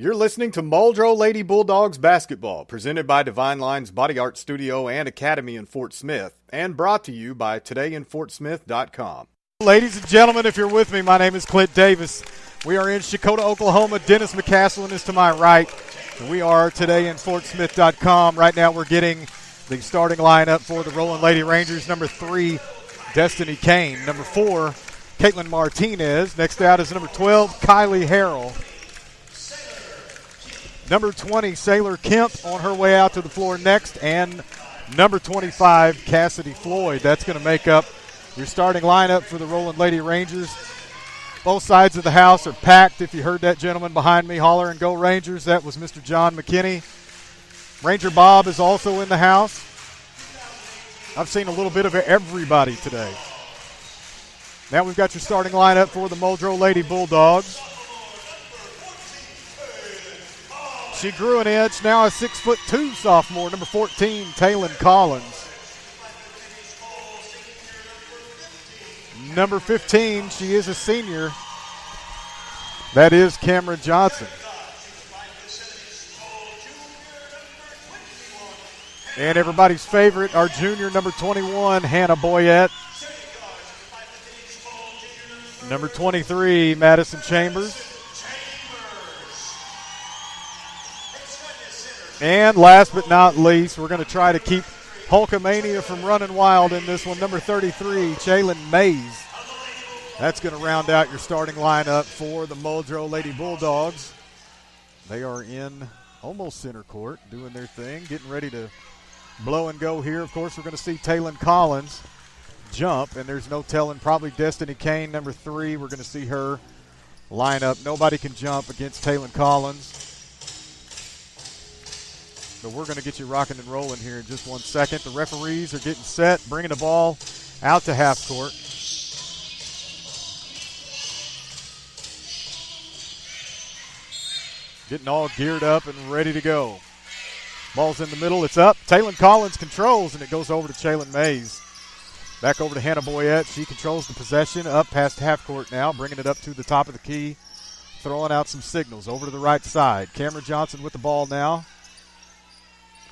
You're listening to Mojo Lady Bulldogs basketball, presented by Divine Lines Body Art Studio and Academy in Fort Smith, and brought to you by todayinfortsmith.com. Ladies and gentlemen, if you're with me, my name is Clint Davis. We are in Sequoyah, Oklahoma. Dennis Mccaslin is to my right. And we are todayinfortsmith.com. Right now we're getting the starting lineup for the Roland Lady Rangers. Number 3, Destiny Kane. Number 4, Caitlin Martinez. Next out is number 12, Kylie Harrell. Number 20, Sailor Kemp on her way out to the floor next. And number 25, Cassidy Floyd. That's going to make up your starting lineup for the Roland Lady Rangers. Both sides of the house are packed. If you heard that gentleman behind me holler and go Rangers, that was Mr. John McKinney. Ranger Bob is also in the house. I've seen a little bit of everybody today. Now we've got your starting lineup for the Mojo Lady Bulldogs. She grew an inch, now a 6'2" sophomore, number 14, Taylon Collins. Number 15, she is a senior. That is Cameron Johnson. And everybody's favorite, our junior, number 21, Hannah Boyette. Number 23, Madison Chambers. And last but not least, we're going to try to keep Hulkamania from running wild in this one. Number 33, Jalen Mays. That's going to round out your starting lineup for the Mojo Lady Bulldogs. They are in almost center court doing their thing, getting ready to blow and go here. Of course, we're going to see Taylon Collins jump, and there's no telling, probably Destiny Kane, number 3. We're going to see her line up. Nobody can jump against Taylon Collins. So we're going to get you rocking and rolling here in just 1 second. The referees are getting set, bringing the ball out to half court. Getting all geared up and ready to go. Ball's in the middle. It's up. Taylon Collins controls, and it goes over to Jalen Mays. Back over to Hannah Boyette. She controls the possession. Up past half court now, bringing it up to the top of the key. Throwing out some signals over to the right side. Cameron Johnson with the ball now.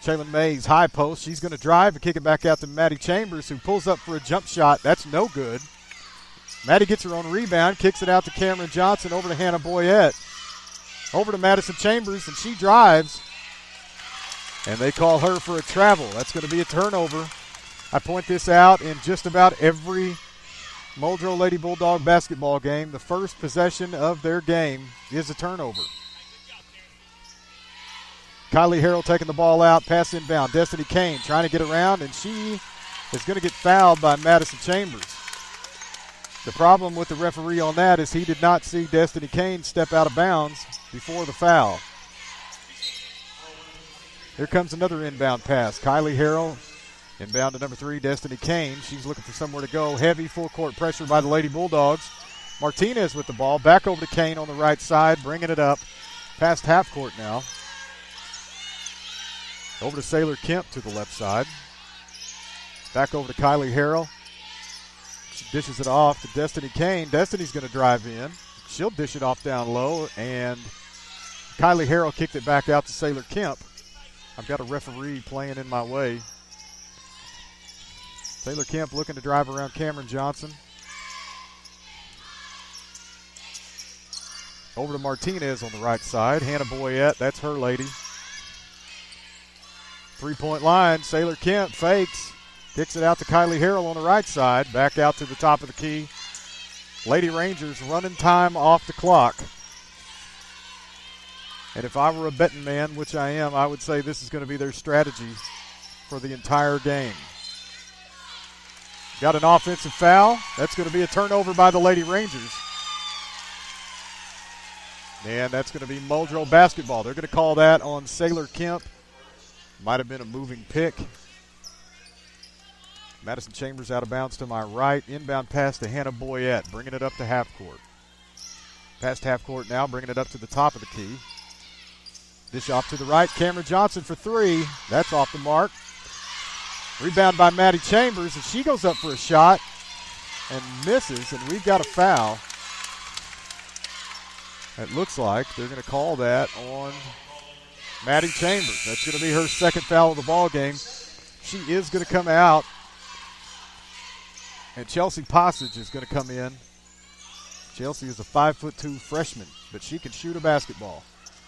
Jalen Mays, high post. She's going to drive and kick it back out to Maddie Chambers, who pulls up for a jump shot. That's no good. Maddie gets her own rebound, kicks it out to Cameron Johnson, over to Hannah Boyette. Over to Madison Chambers, and she drives. And they call her for a travel. That's going to be a turnover. I point this out in just about every Mojo Lady Bulldog basketball game. The first possession of their game is a turnover. Kylie Harrell taking the ball out, pass inbound. Destiny Kane trying to get around, and she is going to get fouled by Madison Chambers. The problem with the referee on that is he did not see Destiny Kane step out of bounds before the foul. Here comes another inbound pass. Kylie Harrell inbound to number 3, Destiny Kane. She's looking for somewhere to go. Heavy full court pressure by the Lady Bulldogs. Martinez with the ball. Back over to Kane on the right side, bringing it up past half court now. Over to Sailor Kemp to the left side. Back over to Kylie Harrell. She dishes it off to Destiny Kane. Destiny's going to drive in. She'll dish it off down low, and Kylie Harrell kicked it back out to Sailor Kemp. I've got a referee playing in my way. Sailor Kemp looking to drive around Cameron Johnson. Over to Martinez on the right side. Hannah Boyette, that's her lady. Three-point line, Sailor Kemp fakes, kicks it out to Kylie Harrell on the right side, back out to the top of the key. Lady Rangers running time off the clock. And if I were a betting man, which I am, I would say this is going to be their strategy for the entire game. Got an offensive foul. That's going to be a turnover by the Lady Rangers. And that's going to be Mojo basketball. They're going to call that on Sailor Kemp. Might have been a moving pick. Madison Chambers out of bounds to my right. Inbound pass to Hannah Boyette, bringing it up to half court. Past half court now, bringing it up to the top of the key. Dish off to the right. Cameron Johnson for 3. That's off the mark. Rebound by Maddie Chambers, and she goes up for a shot and misses, and we've got a foul. It looks like they're going to call that on Maddie Chambers. That's going to be her second foul of the ball game. She is going to come out, and Chelsea Passage is going to come in. Chelsea is a 5'2" freshman, but she can shoot a basketball.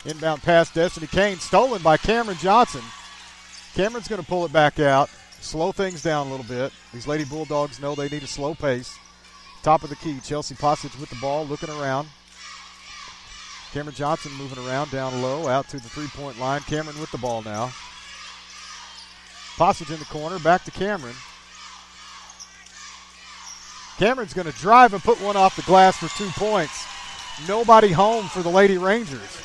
Inbound pass, Destiny Kane, stolen by Cameron Johnson. Cameron's going to pull it back out, slow things down a little bit. These Lady Bulldogs know they need a slow pace. Top of the key, Chelsea Passage with the ball, looking around. Cameron Johnson moving around down low, out to the three-point line. Cameron with the ball now. Passage in the corner, back to Cameron. Cameron's going to drive and put one off the glass for 2 points. Nobody home for the Lady Rangers.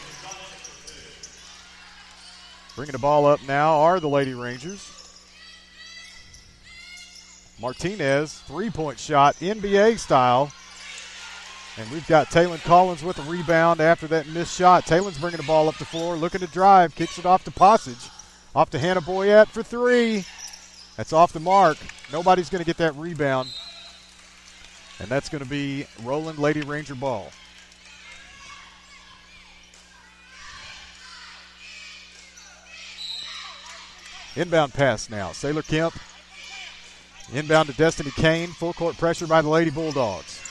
Bringing the ball up now are the Lady Rangers. Martinez, three-point shot, NBA style. And we've got Taylon Collins with a rebound after that missed shot. Taylon's bringing the ball up the floor, looking to drive, kicks it off to Passage. Off to Hannah Boyette for three. That's off the mark. Nobody's going to get that rebound. And that's going to be Roland Lady Ranger ball. Inbound pass now. Sailor Kemp. Inbound to Destiny Kane. Full court pressure by the Lady Bulldogs.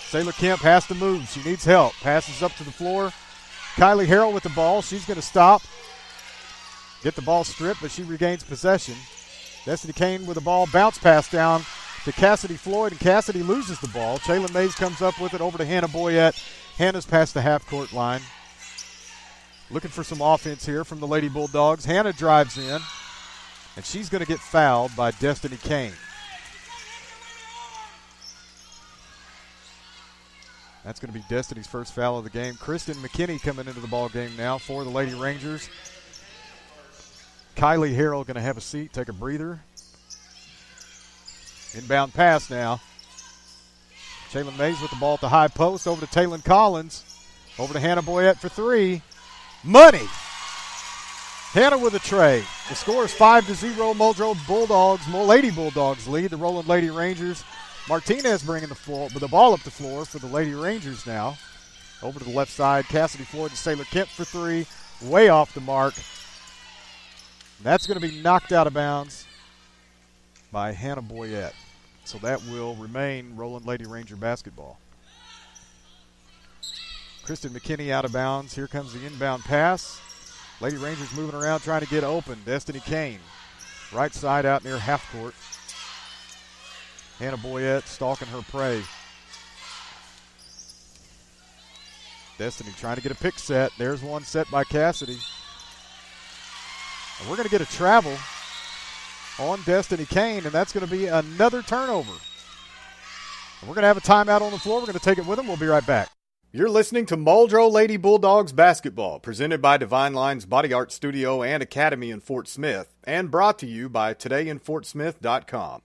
Sailor Kemp has to move. She needs help. Passes up to the floor. Kylie Harrell with the ball. She's going to stop. Get the ball stripped, but she regains possession. Destiny Kane with the ball. Bounce pass down to Cassidy Floyd, and Cassidy loses the ball. Jalen Mays comes up with it over to Hannah Boyette. Hannah's past the half-court line. Looking for some offense here from the Lady Bulldogs. Hannah drives in, and she's going to get fouled by Destiny Kane. That's going to be Destiny's first foul of the game. Kristen McKinney coming into the ball game now for the Lady Rangers. Kylie Harrell going to have a seat, take a breather. Inbound pass now. Jalen Mays with the ball at the high post. Over to Taylon Collins. Over to Hannah Boyette for three. Money. Hannah with a tray. The score is 5-0. Mojo Bulldogs, Lady Bulldogs lead the Roland Lady Rangers. Martinez bringing the ball up the floor for the Lady Rangers now. Over to the left side. Cassidy Floyd and Sailor Kemp for three. Way off the mark. That's going to be knocked out of bounds by Hannah Boyette. So that will remain Roland Lady Ranger basketball. Kristen McKinney out of bounds. Here comes the inbound pass. Lady Rangers moving around trying to get open. Destiny Kane. Right side out near half court. Hannah Boyette stalking her prey. Destiny trying to get a pick set. There's one set by Cassidy. And we're going to get a travel on Destiny Kane, and that's going to be another turnover. And we're going to have a timeout on the floor. We're going to take it with them. We'll be right back. You're listening to Muldrow Lady Bulldogs basketball, presented by Divine Line's Body Art Studio and Academy in Fort Smith, and brought to you by todayinfortsmith.com.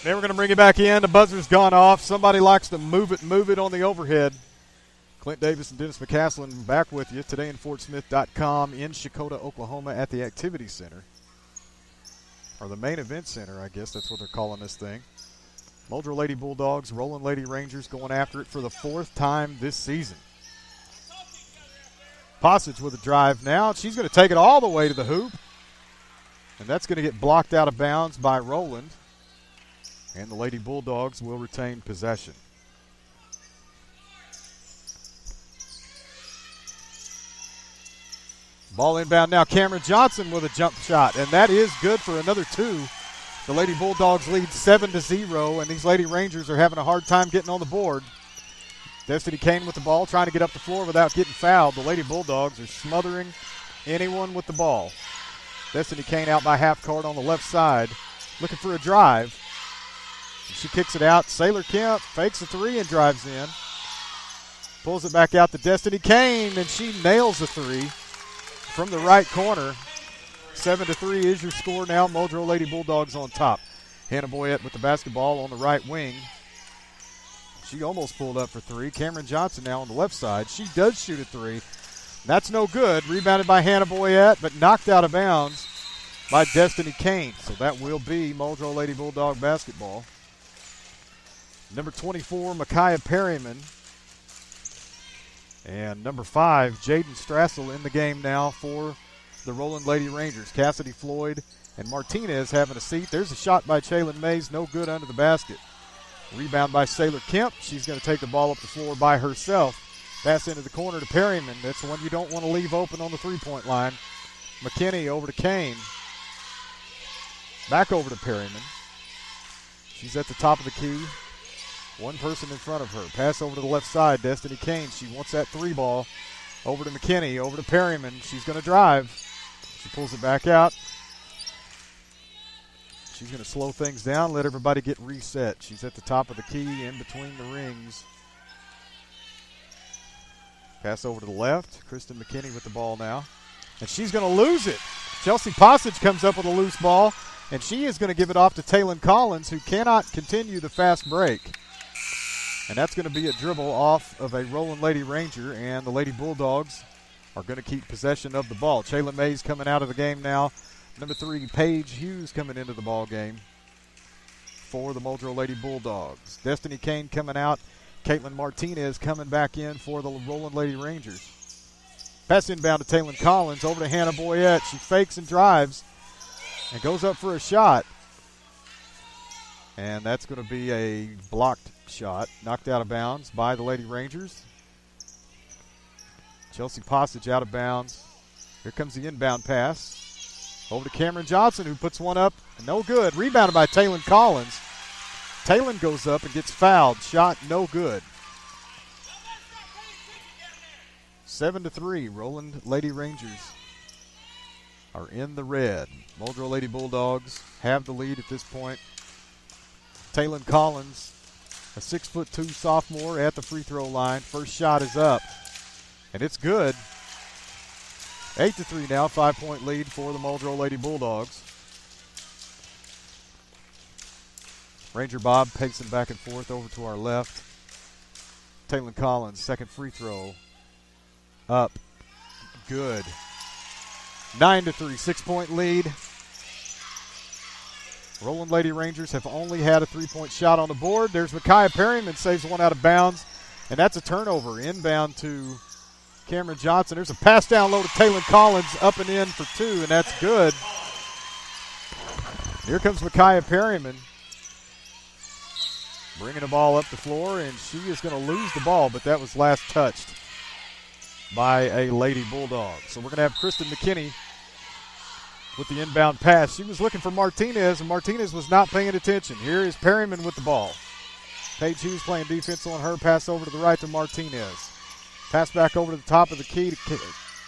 Then we're going to bring it back in. The buzzer's gone off. Somebody likes to move it on the overhead. Clint Davis and Dennis Mccaslin back with you. Todayinfortsmith.com in Chakotah, Oklahoma at the Activity Center. Or the main event center, I guess that's what they're calling this thing. Muldrow Lady Bulldogs, Roland Lady Rangers going after it for the fourth time this season. Passage with a drive now. She's going to take it all the way to the hoop. And that's going to get blocked out of bounds by Roland. And the Lady Bulldogs will retain possession. Ball inbound now. Cameron Johnson with a jump shot, and that is good for another two. The Lady Bulldogs lead 7-0, and these Lady Rangers are having a hard time getting on the board. Destiny Kane with the ball, trying to get up the floor without getting fouled. The Lady Bulldogs are smothering anyone with the ball. Destiny Kane out by half court on the left side, looking for a drive. She kicks it out. Sailor Kemp fakes a three and drives in. Pulls it back out to Destiny Kane, and she nails a three from the right corner. 7-3 is your score now. Muldrow Lady Bulldogs on top. Hannah Boyette with the basketball on the right wing. She almost pulled up for three. Cameron Johnson now on the left side. She does shoot a three. That's no good. Rebounded by Hannah Boyette, but knocked out of bounds by Destiny Kane. So that will be Muldrow Lady Bulldog basketball. Number 24, Micaiah Perryman, And number 5, Jaden Strassel in the game now for the Roland Lady Rangers. Cassidy Floyd and Martinez having a seat. There's a shot by Chaylin Mays, no good under the basket. Rebound by Sailor Kemp. She's going to take the ball up the floor by herself. Pass into the corner to Perryman. That's the one you don't want to leave open on the three-point line. McKinney over to Kane. Back over to Perryman. She's at the top of the key. One person in front of her. Pass over to the left side. Destiny Kane. She wants that three ball. Over to McKinney. Over to Perryman. She's going to drive. She pulls it back out. She's going to slow things down, let everybody get reset. She's at the top of the key, in between the rings. Pass over to the left. Kristen Mckinney with the ball now. And she's going to lose it. Chelsea Passage comes up with a loose ball, and she is going to give it off to Taylon Collins, who cannot continue the fast break. And that's going to be a dribble off of a Roland Lady Ranger, and the Lady Bulldogs are going to keep possession of the ball. Chaylin Mays coming out of the game now. Number 3, Paige Hughes coming into the ball game for the Mojo Lady Bulldogs. Destiny Kane coming out. Caitlin Martinez coming back in for the Roland Lady Rangers. Pass inbound to Taylon Collins. Over to Hannah Boyette. She fakes and drives and goes up for a shot. And that's going to be a blocked shot. Knocked out of bounds by the Lady Rangers. Chelsea Passage out of bounds. Here comes the inbound pass. Over to Cameron Johnson, who puts one up. No good. Rebounded by Taylon Collins. Taylon goes up and gets fouled. Shot no good. 7-3. Roland Lady Rangers are in the red. Mojo Lady Bulldogs have the lead at this point. Taylon Collins, a 6'2" sophomore at the free throw line. First shot is up, and it's good. 8-3 now, 5-point lead for the Mojo Lady Bulldogs. Ranger Bob pacing back and forth over to our left. Taylon Collins, second free throw. Up. Good. 9-3, 6-point lead. Roland Lady Rangers have only had a 3-point shot on the board. There's Micaiah Perryman, saves one out of bounds, and that's a turnover. Inbound to Cameron Johnson. There's a pass down low to Taylon Collins, up and in for 2, and that's good. Here comes Micaiah Perryman, bringing the ball up the floor, and she is going to lose the ball, but that was last touched by a Lady Bulldog. So we're going to have Kristen Mckinney with the inbound pass. She was looking for Martinez, and Martinez was not paying attention. Here is Perryman with the ball. Paige Hughes playing defense on her. Pass over to the right to Martinez. Pass back over to the top of the key to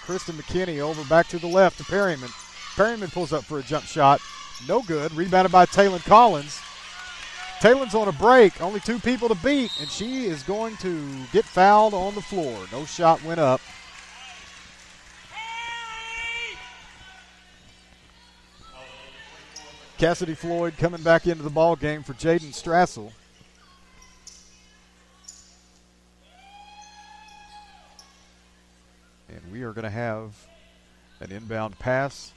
Kristen Mckinney. Over back to the left to Perryman. Perryman pulls up for a jump shot. No good. Rebounded by Taylon Collins. Taylon's on a break. Only 2 people to beat, and she is going to get fouled on the floor. No shot went up. Cassidy Floyd coming back into the ball game for Jaden Strassel. And we are going to have an inbound pass.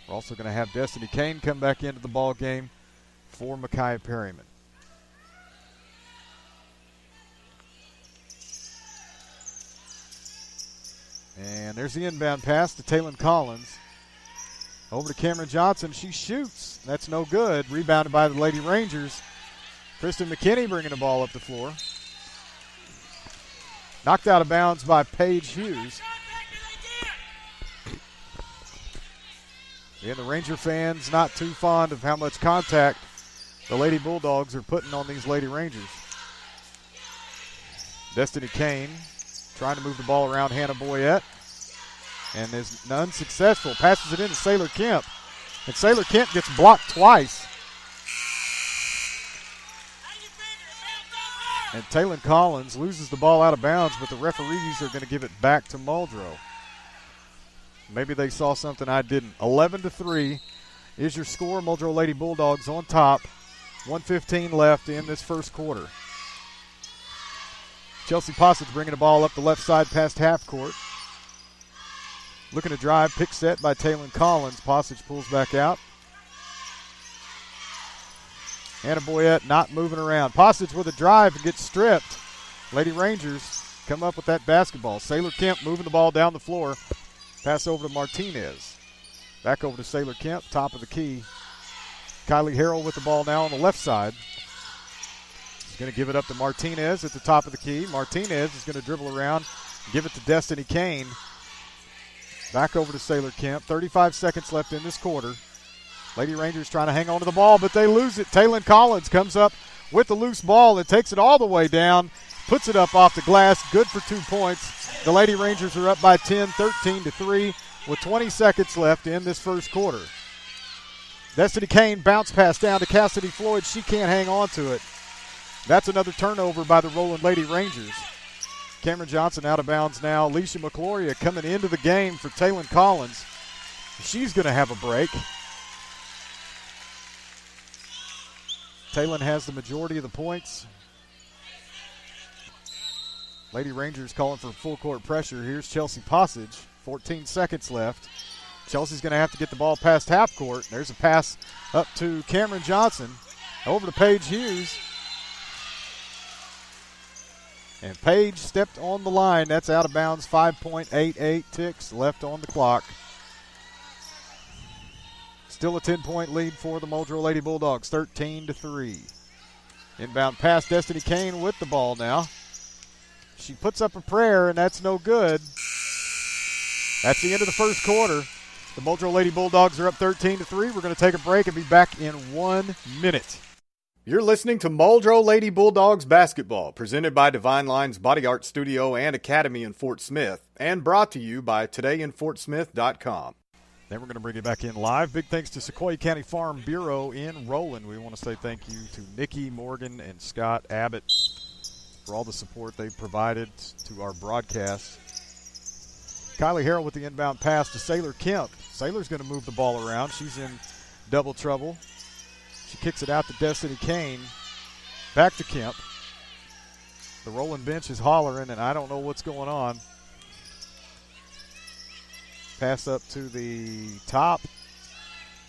We're also going to have Destiny Kane come back into the ball game for Micaiah Perryman. And there's the inbound pass to Taylon Collins. Over to Cameron Johnson. She shoots. That's no good. Rebounded by the Lady Rangers. Kristen Mckinney bringing the ball up the floor. Knocked out of bounds by Paige Hughes. And the Ranger fans not too fond of how much contact the Lady Bulldogs are putting on these Lady Rangers. Destiny Kane trying to move the ball around Hannah Boyette. And is unsuccessful. Passes it into Sailor Kemp. And Sailor Kemp gets blocked twice. And Taylon Collins loses the ball out of bounds, but the referees are going to give it back to Muldrow. Maybe they saw something I didn't. 11-3 is your score. Muldrow Lady Bulldogs on top. 1:15 left in this first quarter. Chelsea Passage bringing the ball up the left side past half court. Looking to drive, pick set by Taylon Collins. Passage pulls back out. Hannah Boyette not moving around. Passage with a drive and gets stripped. Lady Rangers come up with that basketball. Sailor Kemp moving the ball down the floor. Pass over to Martinez. Back over to Sailor Kemp, top of the key. Kylie Harrell with the ball now on the left side. She's going to give it up to Martinez at the top of the key. Martinez is going to dribble around, give it to Destiny Kane. Back over to Sailor Kemp. 35 seconds left in this quarter. Lady Rangers trying to hang on to the ball, but they lose it. Taylon Collins comes up with the loose ball and takes it all the way down, puts it up off the glass, good for 2 points. The Lady Rangers are up by 10, 13-3, with 20 seconds left in this first quarter. Destiny Kane bounce pass down to Cassidy Floyd. She can't hang on to it. That's another turnover by the Roland Lady Rangers. Cameron Johnson out of bounds now. Alicia Mcquarrie coming into the game for Taylon Collins. She's going to have a break. Taylon has the majority of the points. Lady Rangers calling for full court pressure. Here's Chelsea Passage. 14 seconds left. Chelsea's going to have to get the ball past half court. There's a pass up to Cameron Johnson. Over to Paige Hughes. And Paige stepped on the line. That's out of bounds. 5.88 ticks left on the clock. Still a 10-point lead for the Mojo Lady Bulldogs, 13-3. Inbound pass, Destiny Kane with the ball now. She puts up a prayer, and that's no good. That's the end of the first quarter. The Mojo Lady Bulldogs are up 13-3. We're going to take a break and be back in 1 minute. You're listening to Mojo Lady Bulldogs basketball, presented by Divine Line's Body Art Studio and Academy in Fort Smith, and brought to you by todayinfortsmith.com. Then we're going to bring it back in live. Big thanks to Sequoyah County Farm Bureau in Roland. We want to say thank you to Nikki, Morgan, and Scott Abbott for all the support they've provided to our broadcast. Kylie Harrell with the inbound pass to Sailor Kemp. Sailor's going to move the ball around. She's in double trouble. She kicks it out to Destiny Kane. Back to Kemp. The Roland bench is hollering, and I don't know what's going on. Pass up to the top.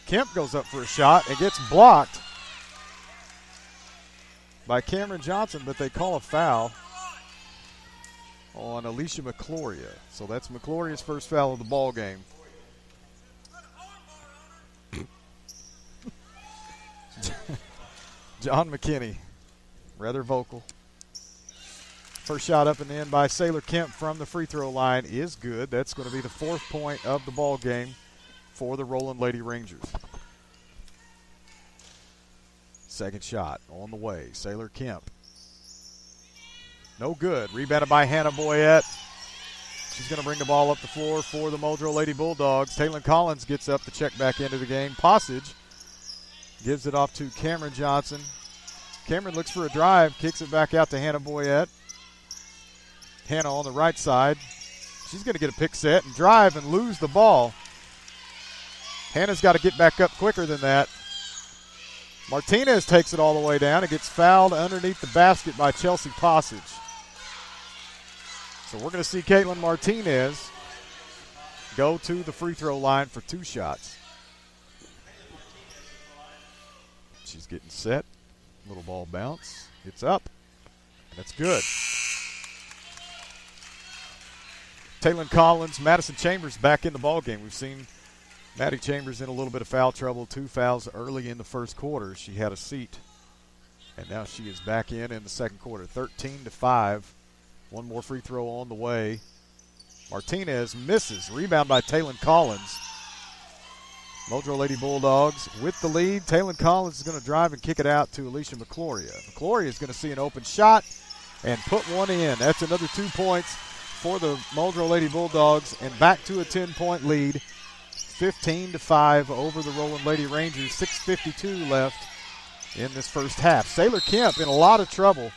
Kemp goes up for a shot and gets blocked by Cameron Johnson, but they call a foul on Alicia Mcquarrie. So that's Mcquarrie's first foul of the ball game. John McKinney, rather vocal. First shot up and in by Sailor Kemp from the free throw line is good. That's going to be the 4th point of the ball game for the Roland Lady Rangers. Second shot on the way. Sailor Kemp. No good. Rebounded by Hannah Boyette. She's going to bring the ball up the floor for the Mojo Lady Bulldogs. Taylon Collins gets up to check back into the game. Passage gives it off to Cameron Johnson. Cameron looks for a drive, kicks it back out to Hannah Boyette. Hannah on the right side. She's going to get a pick set and drive and lose the ball. Hannah's got to get back up quicker than that. Martinez takes it all the way down and gets fouled underneath the basket by Chelsea Passage. So we're going to see Caitlin Martinez go to the free throw line for 2 shots. She's getting set. Little ball bounce. It's up. That's good. Taylon Collins, Madison Chambers back in the ballgame. We've seen Maddie Chambers in a little bit of foul trouble. 2 fouls early in the first quarter. She had a seat. And now she is back in the second quarter. 13-5. One more free throw on the way. Martinez misses. Rebound by Taylon Collins. Mojo Lady Bulldogs with the lead. Taylon Collins is going to drive and kick it out to Alicia Mcquarrie. Mcquarrie is going to see an open shot and put one in. That's another 2 points for the Mojo Lady Bulldogs, and back to a 10-point lead. 15-5 over the Roland Lady Rangers. 6:52 left in this first half. Sailor Kemp in a lot of trouble.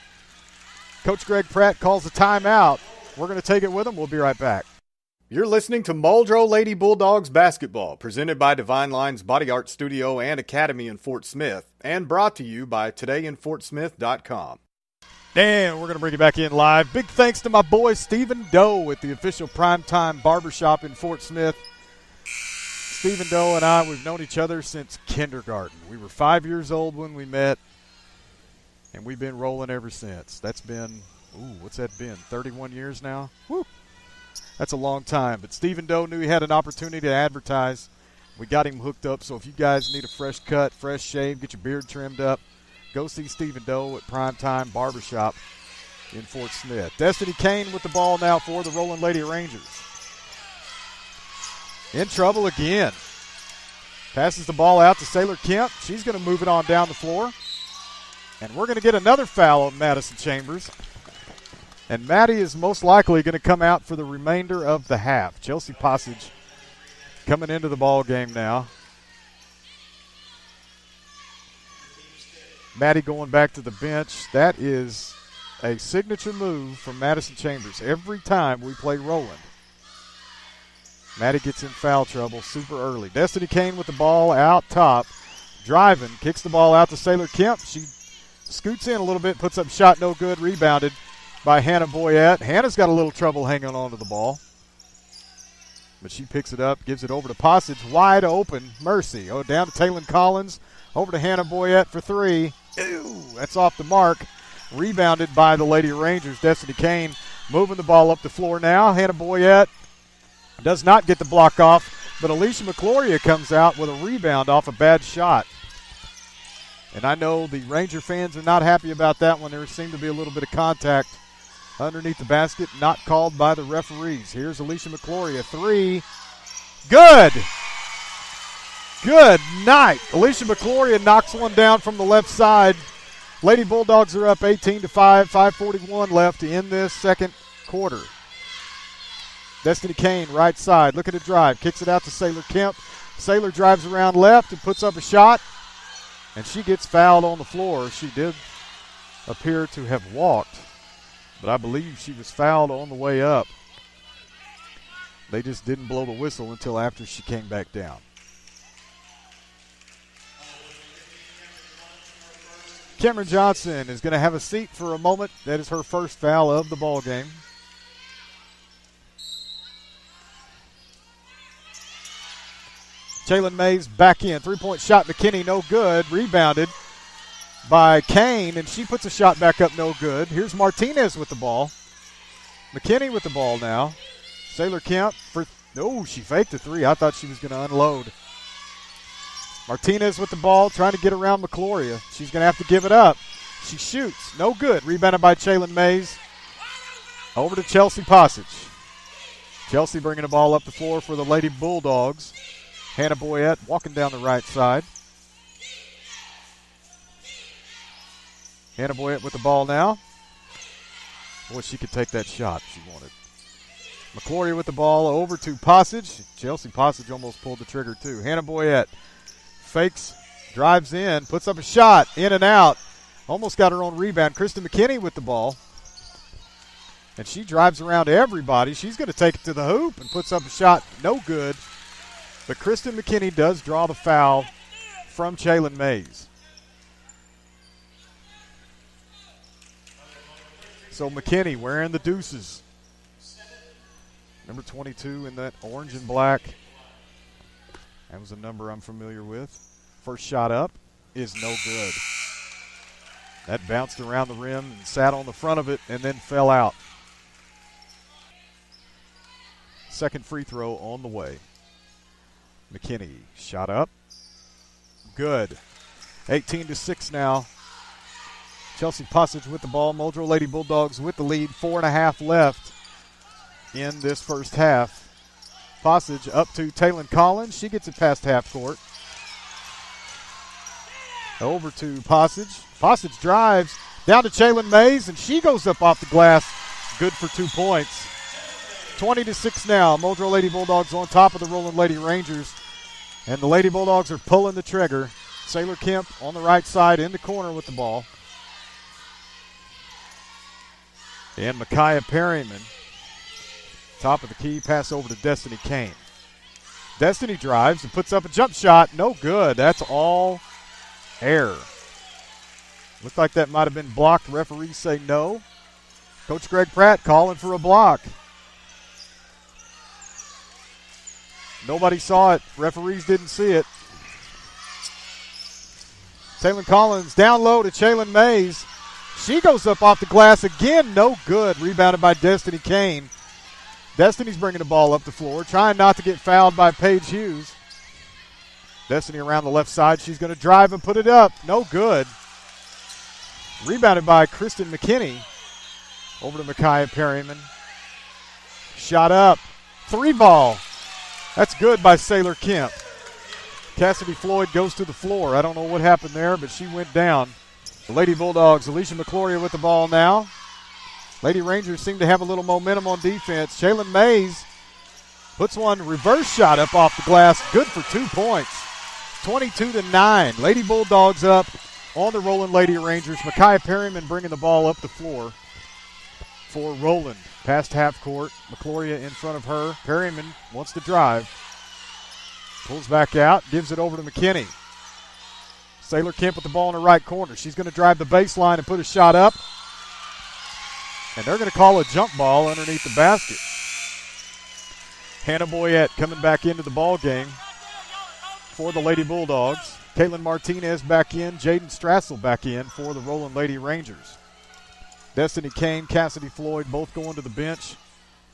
Coach Greg Pratt calls a timeout. We're going to take it with him. We'll be right back. You're listening to Mojo Lady Bulldogs basketball, presented by Divine Line's Body Art Studio and Academy in Fort Smith, and brought to you by todayinfortsmith.com. And we're going to bring it back in live. Big thanks to my boy Stephen Doe at the official Primetime Barbershop in Fort Smith. Stephen Doe and I, we've known each other since kindergarten. We were 5 years old when we met, and we've been rolling ever since. That's been what's that been, 31 years now? Woo. That's a long time. But Stephen Doe knew he had an opportunity to advertise. We got him hooked up, so if you guys need a fresh cut, fresh shave, get your beard trimmed up, go see Stephen Doe at Primetime Barbershop in Fort Smith. Destiny Kane with the ball now for the Roland Lady Rangers. In trouble again. Passes the ball out to Sailor Kemp. She's going to move it on down the floor. And we're going to get another foul on Madison Chambers. And Maddie is most likely going to come out for the remainder of the half. Chelsea Passage coming into the ball game now. Maddie going back to the bench. That is a signature move from Madison Chambers every time we play Roland. Maddie gets in foul trouble super early. Destiny Kane with the ball out top. Driving, kicks the ball out to Sailor Kemp. She scoots in a little bit, puts up a shot, no good. Rebounded by Hannah Boyette. Hannah's got a little trouble hanging on to the ball. But she picks it up, gives it over to Passage. Wide open, Mercy. Oh, down to Taylon Collins. Over to Hannah Boyette for three. Ew, that's off the mark. Rebounded by the Lady Rangers. Destiny Kane moving the ball up the floor now. Hannah Boyette does not get the block off, but Alicia Mcquarrie comes out with a rebound off a bad shot. And I know the Ranger fans are not happy about that one. There seemed to be a little bit of contact underneath the basket, not called by the referees. Here's Alicia Mcquarrie, a three. Good! Good night. Alicia Mcquarrie knocks one down from the left side. Lady Bulldogs are up 18-5, 5:41 left to end this second quarter. Destiny Kane, right side, looking to drive. Kicks it out to Sailor Kemp. Sailor drives around left and puts up a shot. And she gets fouled on the floor. She did appear to have walked, but I believe she was fouled on the way up. They just didn't blow the whistle until after she came back down. Cameron Johnson is going to have a seat for a moment. That is her first foul of the ball game. Jalen Mays back in. Three-point shot, McKinney, no good. Rebounded by Kane, and she puts a shot back up, no good. Here's Martinez with the ball. McKinney with the ball now. Sailor Kemp for, she faked a three. I thought she was going to unload. Martinez with the ball, trying to get around Mcquarrie. She's going to have to give it up. She shoots, no good. Rebounded by Jalen Mays. Over to Chelsea Passage. Chelsea bringing the ball up the floor for the Lady Bulldogs. Hannah Boyette walking down the right side. Hannah Boyette with the ball now. Boy, she could take that shot if she wanted. Mcquarrie with the ball over to Passage. Chelsea Passage almost pulled the trigger too. Hannah Boyette fakes, drives in, puts up a shot, in and out. Almost got her own rebound. Kristen Mckinney with the ball. And she drives around everybody. She's going to take it to the hoop and puts up a shot. No good. But Kristen McKinney does draw the foul from Jalen Mays. So McKinney wearing the deuces. Number 22 in that orange and black. That was a number I'm familiar with. First shot up is no good. That bounced around the rim and sat on the front of it and then fell out. Second free throw on the way. McKinney shot up. Good. 18-6 now. Chelsea Passage with the ball. Mojo Lady Bulldogs with the lead. 4.5 left in this first half. Passage up to Taylon Collins. She gets it past half court. Over to Passage. Passage drives down to Jalen Mays, and she goes up off the glass. Good for 2 points. 20-6 now. Mojo Lady Bulldogs on top of the Roland Lady Rangers. And the Lady Bulldogs are pulling the trigger. Sailor Kemp on the right side in the corner with the ball. And Micaiah Perryman, top of the key, pass over to Destiny Kane. Destiny drives and puts up a jump shot. No good. That's all air. Looked like that might have been blocked. Referees say no. Coach Greg Pratt calling for a block. Nobody saw it. Referees didn't see it. Taylon Collins down low to Jalen Mays. She goes up off the glass again. No good. Rebounded by Destiny Kane. Destiny's bringing the ball up the floor, trying not to get fouled by Paige Hughes. Destiny around the left side. She's going to drive and put it up. No good. Rebounded by Kristen Mckinney. Over to Micaiah Perryman. Shot up. 3-ball. That's good by Sailor Kemp. Cassidy Floyd goes to the floor. I don't know what happened there, but she went down. The Lady Bulldogs, Alicia Mcquarrie with the ball now. Lady Rangers seem to have a little momentum on defense. Shaylin Mays puts one reverse shot up off the glass. Good for 2 points. 22-9. Lady Bulldogs up on the Roland Lady Rangers. Micaiah Perryman bringing the ball up the floor for Roland. Past half court. McCloria in front of her. Perryman wants to drive. Pulls back out. Gives it over to McKinney. Sailor Kemp with the ball in the right corner. She's going to drive the baseline and put a shot up. And they're going to call a jump ball underneath the basket. Hannah Boyette coming back into the ball game for the Lady Bulldogs. Caitlin Martinez back in. Jaden Strassel back in for the Roland Lady Rangers. Destiny Kane, Cassidy Floyd both going to the bench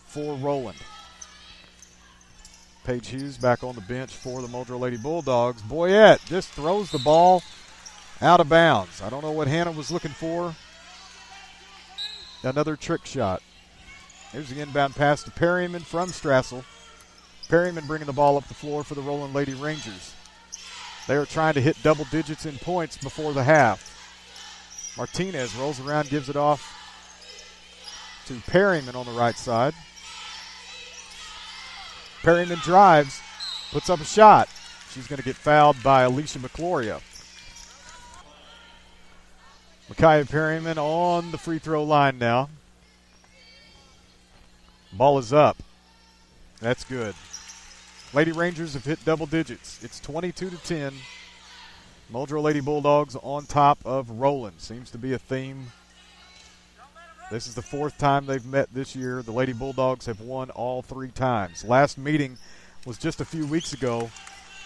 for Roland. Paige Hughes back on the bench for the Mojo Lady Bulldogs. Boyette just throws the ball out of bounds. I don't know what Hannah was looking for. Another trick shot. Here's the inbound pass to Perryman from Strassel. Perryman bringing the ball up the floor for the Roland Lady Rangers. They are trying to hit double digits in points before the half. Martinez rolls around, gives it off to Perryman on the right side. Perryman drives, puts up a shot. She's going to get fouled by Alicia Mcquarrie. Micaiah Perryman on the free throw line now. Ball is up. That's good. Lady Rangers have hit double digits. It's 22-10. Mojo Lady Bulldogs on top of Roland. Seems to be a theme. This is the 4th time they've met this year. The Lady Bulldogs have won all 3 times. Last meeting was just a few weeks ago.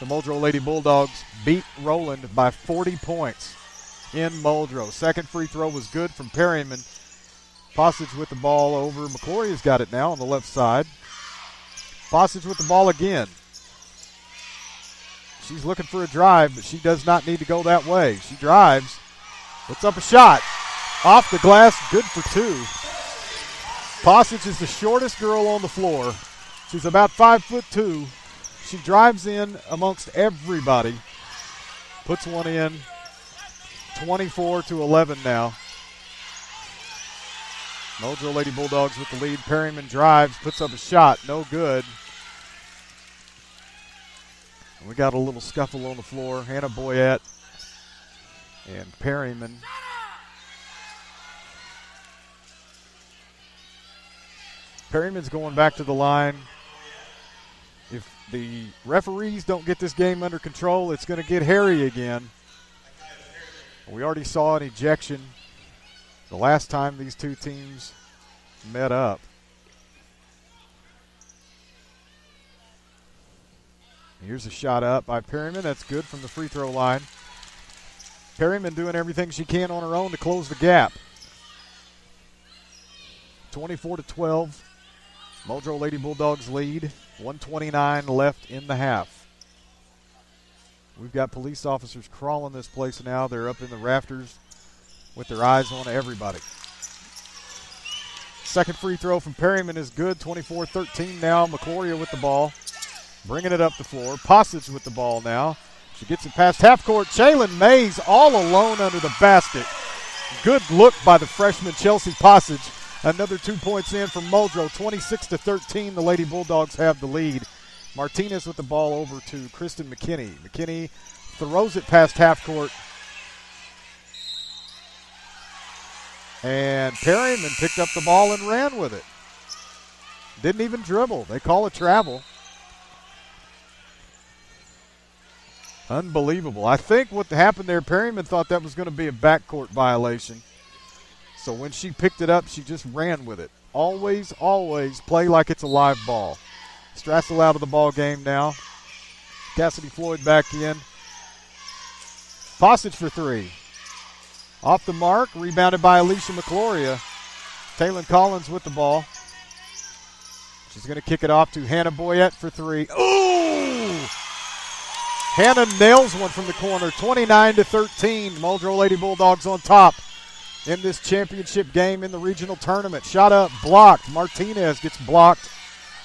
The Mojo Lady Bulldogs beat Roland by 40 points in Mojo. Second free throw was good from Perryman. Fossage with the ball over. McClorie's got it now on the left side. Fossage with the ball again. She's looking for a drive, but she does not need to go that way. She drives, puts up a shot. Off the glass, good for 2. Fossage is the shortest girl on the floor. She's about 5'2". She drives in amongst everybody. Puts one in. 24-11 now. Mojo Lady Bulldogs with the lead. Perryman drives, puts up a shot. No good. We got a little scuffle on the floor. Hannah Boyette and Perryman. Perryman's going back to the line. If the referees don't get this game under control, it's going to get hairy again. We already saw an ejection the last time these two teams met up. Here's a shot up by Perryman. That's good from the free throw line. Perryman doing everything she can on her own to close the gap. 24-12. Mojo Lady Bulldogs lead. 1:29 left in the half. We've got police officers crawling this place now. They're up in the rafters with their eyes on everybody. Second free throw from Perryman is good. 24-13 now. McCloria with the ball. Bringing it up the floor. Passage with the ball now. She gets it past half court. Shaylin Mays all alone under the basket. Good look by the freshman Chelsea Passage. Another 2 points in from Mojo. 26-13. The Lady Bulldogs have the lead. Martinez with the ball over to Kristen McKinney. McKinney throws it past half court. And Perryman picked up the ball and ran with it. Didn't even dribble. They call it travel. Unbelievable. I think what happened there, Perryman thought that was going to be a backcourt violation. So when she picked it up, she just ran with it. Always, always play like it's a live ball. Strassel out of the ball game now. Cassidy Floyd back in. Passage for 3. Off the mark, rebounded by Alicia Mcquarrie. Taylor Collins with the ball. She's going to kick it off to Hannah Boyette for three. Ooh! Hannah nails one from the corner, 29-13. Muldrow Lady Bulldogs on top in this championship game in the regional tournament. Shot up, blocked. Martinez gets blocked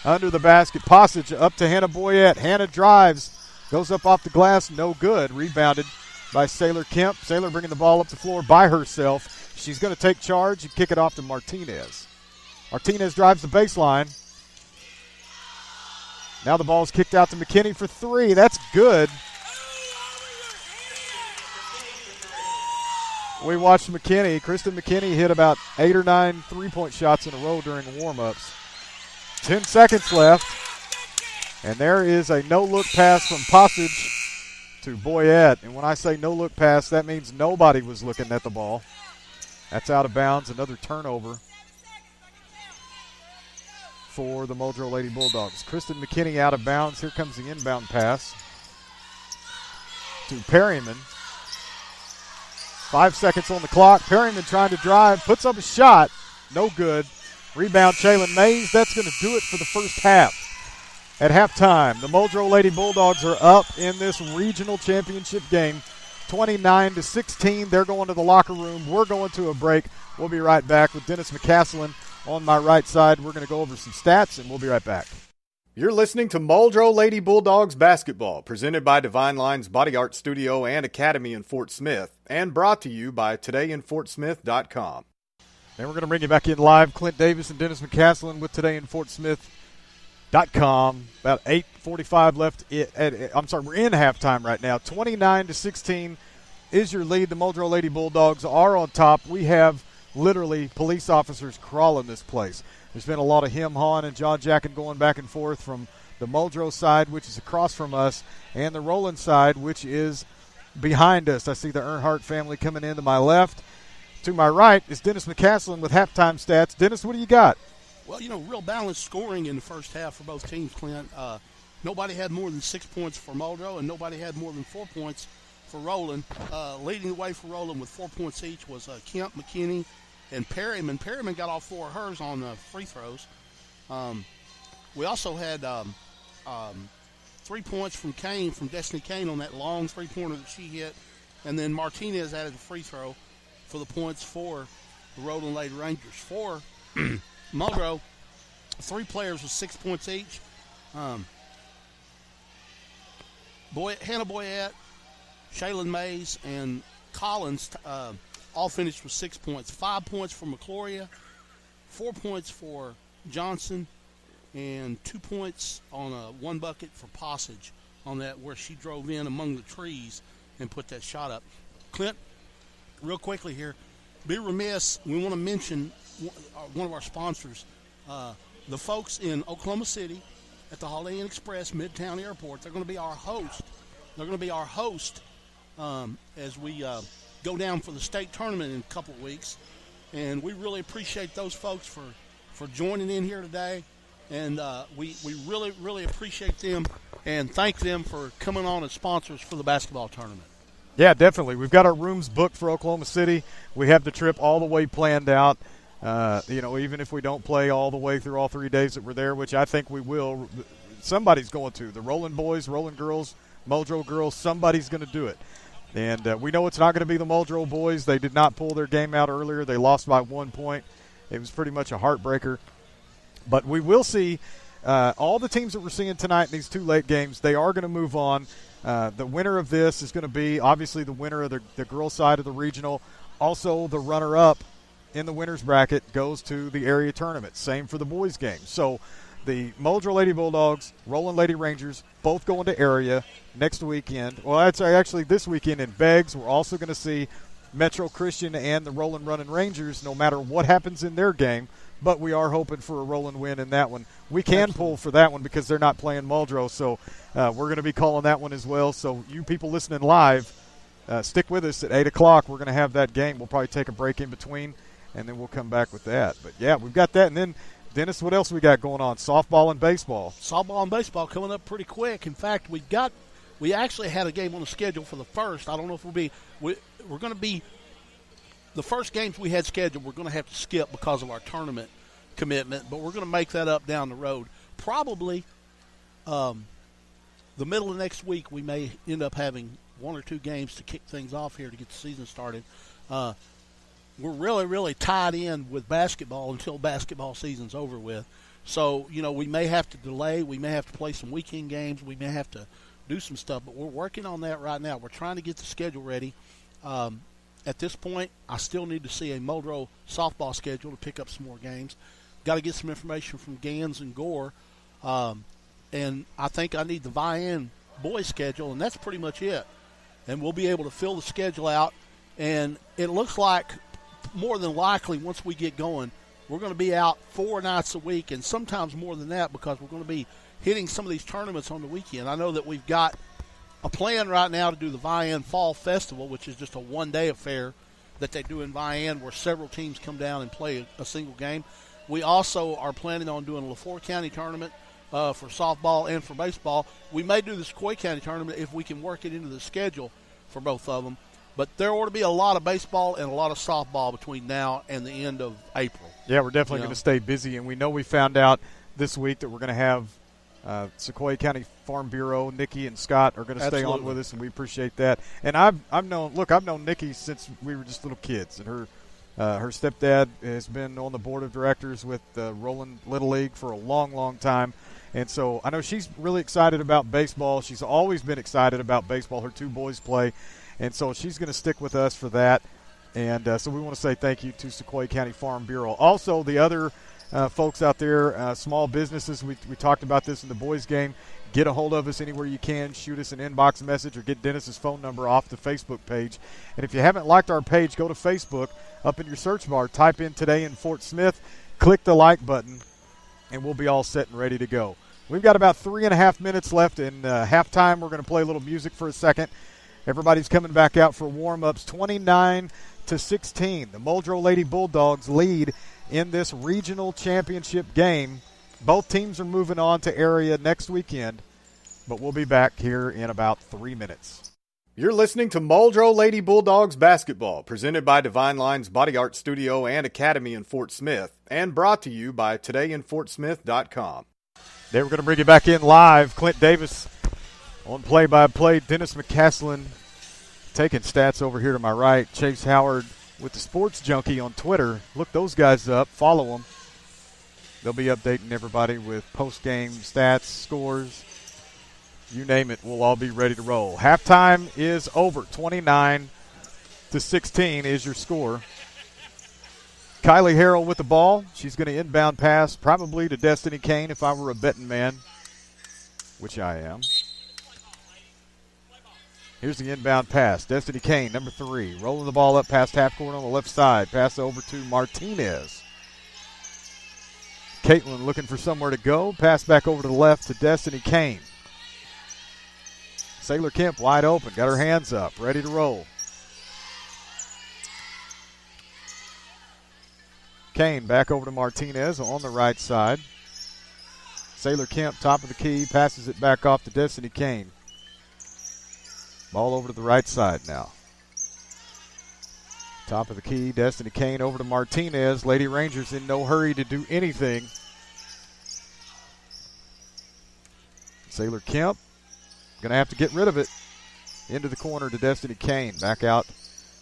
under the basket. Passage up to Hannah Boyette. Hannah drives, goes up off the glass, no good. Rebounded by Sailor Kemp. Sailor bringing the ball up the floor by herself. She's going to take charge and kick it off to Martinez. Martinez drives the baseline. Now the ball is kicked out to McKinney for three. That's good. We watched Kristen Mckinney hit about 8 or 9 three-point shots in a row during warm-ups. 10 seconds left. And there is a no-look pass from Passage to Boyette. And when I say no-look pass, that means nobody was looking at the ball. That's out of bounds. Another turnover for the Muldrow Lady Bulldogs. Kristen Mckinney out of bounds. Here comes the inbound pass to Perryman. 5 seconds on the clock. Perryman trying to drive, puts up a shot. No good. Rebound, Shaylin Mays. That's going to do it for the first half. At halftime, the Muldrow Lady Bulldogs are up in this regional championship game, 29-16. They're going to the locker room. We're going to a break. We'll be right back with Dennis Mccaslin on my right side. We're going to go over some stats, and we'll be right back. You're listening to Muldrow Lady Bulldogs basketball, presented by Divine Line's Body Art Studio and Academy in Fort Smith, and brought to you by todayinfortsmith.com. And we're going to bring you back in live. Clint Davis and Dennis Mccaslin with todayinfortsmith.com. About 8:45 left. We're in halftime right now. 29-16 is your lead. The Muldrow Lady Bulldogs are on top. We have literally police officers crawling this place. There's been a lot of him-hawing and jaw-jacking going back and forth from the Muldrow side, which is across from us, and the Roland side, which is behind us. I see the Earnhardt family coming in to my left. To my right is Dennis Mccaslin with halftime stats. Dennis, what do you got? Well, real balanced scoring in the first half for both teams, Clint. Nobody had more than 6 points for Muldrow, and nobody had more than 4 points for Roland. Leading the way for Roland with 4 points each was Kemp, McKinney, and Perryman. Perryman got all 4 of hers on free throws. We also had 3 points from Destiny Kane on that long three-pointer that she hit. And then Martinez added a free throw for the points for the Roland Lady Rangers. For Muldrow, 3 players with 6 points each. Hannah Boyette, Shaylin Mays, and Collins all finished with 6 points. 5 points for Mcquarrie, 4 points for Johnson, and 2 points on one bucket for Passage on that where she drove in among the trees and put that shot up. Clint, real quickly here, be remiss, we want to mention one of our sponsors, the folks in Oklahoma City at the Holiday Inn Express Midtown Airport. They're going to be our host. As we go down for the state tournament in a couple of weeks. And we really appreciate those folks for joining in here today. And we really, really appreciate them and thank them for coming on as sponsors for the basketball tournament. Yeah, definitely. We've got our rooms booked for Oklahoma City. We have the trip all the way planned out. Even if we don't play all the way through all 3 days that we're there, which I think we will, somebody's going to. The Roland boys, Roland girls, Muldrow girls, somebody's going to do it. And we know it's not going to be the Muldrow boys. They did not pull their game out earlier. They lost by 1 point. It was pretty much a heartbreaker. But we will see all the teams that we're seeing tonight in these 2 late games, they are going to move on. The winner of this is going to be obviously the winner of the girls' side of the regional. Also, the runner-up in the winner's bracket goes to the area tournament. Same for the boys' game. So the Muldrow Lady Bulldogs, Roland Lady Rangers, both going to area next weekend. Well, that's actually this weekend in Beggs. We're also going to see Metro Christian and the Roland Running Rangers no matter what happens in their game. But we are hoping for a Roland win in that one. We can pull for that one because they're not playing Muldrow. So we're going to be calling that one as well. So you people listening live, stick with us at 8 o'clock. We're going to have that game. We'll probably take a break in between, and then we'll come back with that. But, yeah, we've got that. And then, Dennis, what else we got going on? Softball and baseball. Softball and baseball coming up pretty quick. In fact, we actually had a game on the schedule for the first. I don't know if we're going to be the first games we had scheduled we're going to have to skip because of our tournament commitment, but we're going to make that up down the road. Probably the middle of next week we may end up having 1 or 2 games to kick things off here to get the season started. We're really, really tied in with basketball until basketball season's over with. So, we may have to delay. We may have to play some weekend games. We may have to do some stuff, but we're working on that right now. We're trying to get the schedule ready. At this point, I still need to see a Muldrow softball schedule to pick up some more games. Got to get some information from Gans and Gore. And I think I need the Vian boys schedule, and that's pretty much it. And we'll be able to fill the schedule out. And it looks like more than likely once we get going, we're going to be out 4 nights a week and sometimes more than that because we're going to be hitting some of these tournaments on the weekend. I know that we've got a plan right now to do the Vian Fall Festival, which is just a one-day affair that they do in Vian where several teams come down and play a single game. We also are planning on doing a LaFleur County tournament for softball and for baseball. We may do the Sequoyah County tournament if we can work it into the schedule for both of them. But there ought to be a lot of baseball and a lot of softball between now and the end of April. Yeah, we're definitely going to stay busy, and we know we found out this week that we're going to have Sequoyah County Farm Bureau. Nikki and Scott are going to stay on with us, and we appreciate that. And I've known Nikki since we were just little kids, and her stepdad has been on the board of directors with Roland Little League for a long, long time. And so I know she's really excited about baseball. She's always been excited about baseball. Her 2 boys play. And so she's going to stick with us for that. And so we want to say thank you to Sequoyah County Farm Bureau. Also, the other folks out there, small businesses, we talked about this in the boys game. Get a hold of us anywhere you can. Shoot us an inbox message or get Dennis's phone number off the Facebook page. And if you haven't liked our page, go to Facebook. Up in your search bar, type in Today in Fort Smith, click the like button, and we'll be all set and ready to go. We've got about 3.5 minutes left in halftime. We're going to play a little music for a second. Everybody's coming back out for warm-ups. 29-16. The Muldrow Lady Bulldogs lead in this regional championship game. Both teams are moving on to area next weekend, but we'll be back here in about 3 minutes. You're listening to Muldrow Lady Bulldogs basketball, presented by Divine Line's Body Art Studio and Academy in Fort Smith, and brought to you by TodayInFortSmith.com. They were going to bring you back in live. Clint Davis on play-by-play. Dennis Mccaslin taking stats over here to my right. Chase Howard with the Sports Junkie on Twitter. Look those guys up. Follow them. They'll be updating everybody with post-game stats, scores. You name it, we'll all be ready to roll. Halftime is over. 29-16 is your score. Kylie Harrell with the ball. She's going to inbound pass probably to Destiny Kane if I were a betting man, which I am. Here's the inbound pass. Destiny Kane, number 3, rolling the ball up past half court on the left side. Pass over to Martinez. Caitlin looking for somewhere to go. Pass back over to the left to Destiny Kane. Sailor Kemp wide open. Got her hands up. Ready to roll. Kane back over to Martinez on the right side. Sailor Kemp, top of the key, passes it back off to Destiny Kane. Ball over to the right side now. Top of the key, Destiny Kane over to Martinez. Lady Rangers in no hurry to do anything. Sailor Kemp going to have to get rid of it. Into the corner to Destiny Kane. Back out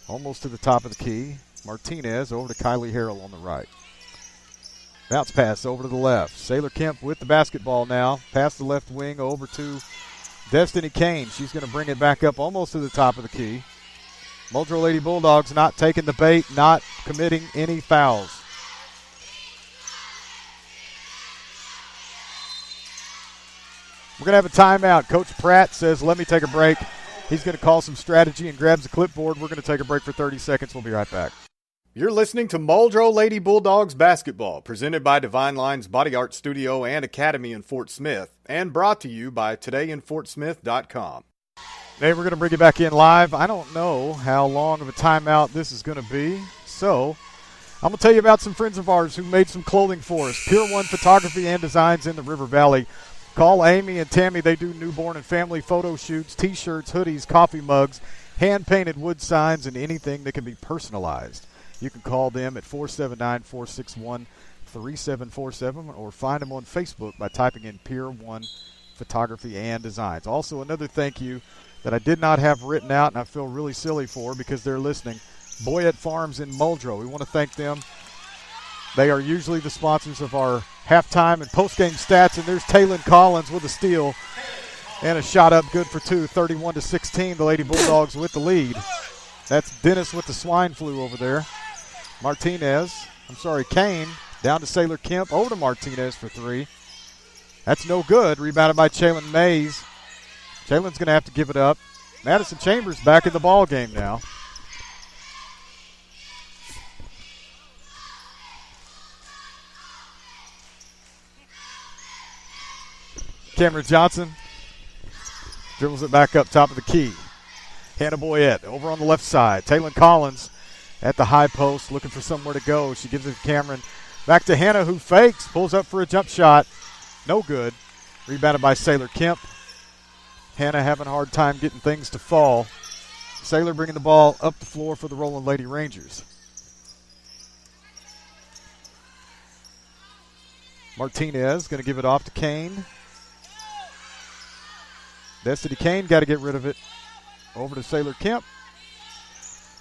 almost to the top of the key. Martinez over to Kylie Harrell on the right. Bounce pass over to the left. Sailor Kemp with the basketball now. Past the left wing over to Destiny Kane. She's going to bring it back up almost to the top of the key. Muldrow Lady Bulldogs not taking the bait, not committing any fouls. We're going to have a timeout. Coach Pratt says, let me take a break. He's going to call some strategy and grabs the clipboard. We're going to take a break for 30 seconds. We'll be right back. You're listening to Muldrow Lady Bulldogs basketball, presented by Divine Line's Body Art Studio and Academy in Fort Smith, and brought to you by TodayInFortSmith.com. Hey, we're going to bring you back in live. I don't know how long of a timeout this is going to be, so I'm going to tell you about some friends of ours who made some clothing for us. Pure One Photography and Designs in the River Valley. Call Amy and Tammy. They do newborn and family photo shoots, T-shirts, hoodies, coffee mugs, hand-painted wood signs, and anything that can be personalized. You can call them at 479-461-3747 or find them on Facebook by typing in Pier 1 Photography and Designs. Also, another thank you that I did not have written out and I feel really silly for because they're listening. Boyette Farms in Muldrow. We want to thank them. They are usually the sponsors of our halftime and postgame stats, and there's Taylon Collins with a steal and a shot up good for two, 31-16. The Lady Bulldogs with the lead. That's Dennis with the swine flu over there. Kane, down to Sailor Kemp, over to Martinez for three. That's no good. Rebounded by Jalen Mays. Jalen's going to have to give it up. Madison Chambers back in the ball game now. Cameron Johnson dribbles it back up top of the key. Hannah Boyette over on the left side. Taylon Collins at the high post looking for somewhere to go. She gives it to Cameron. Back to Hannah, who fakes. Pulls up for a jump shot. No good. Rebounded by Sailor Kemp. Hannah having a hard time getting things to fall. Sailor bringing the ball up the floor for the Roland Lady Rangers. Martinez going to give it off to Kane. Destiny Kane got to get rid of it. Over to Sailor Kemp.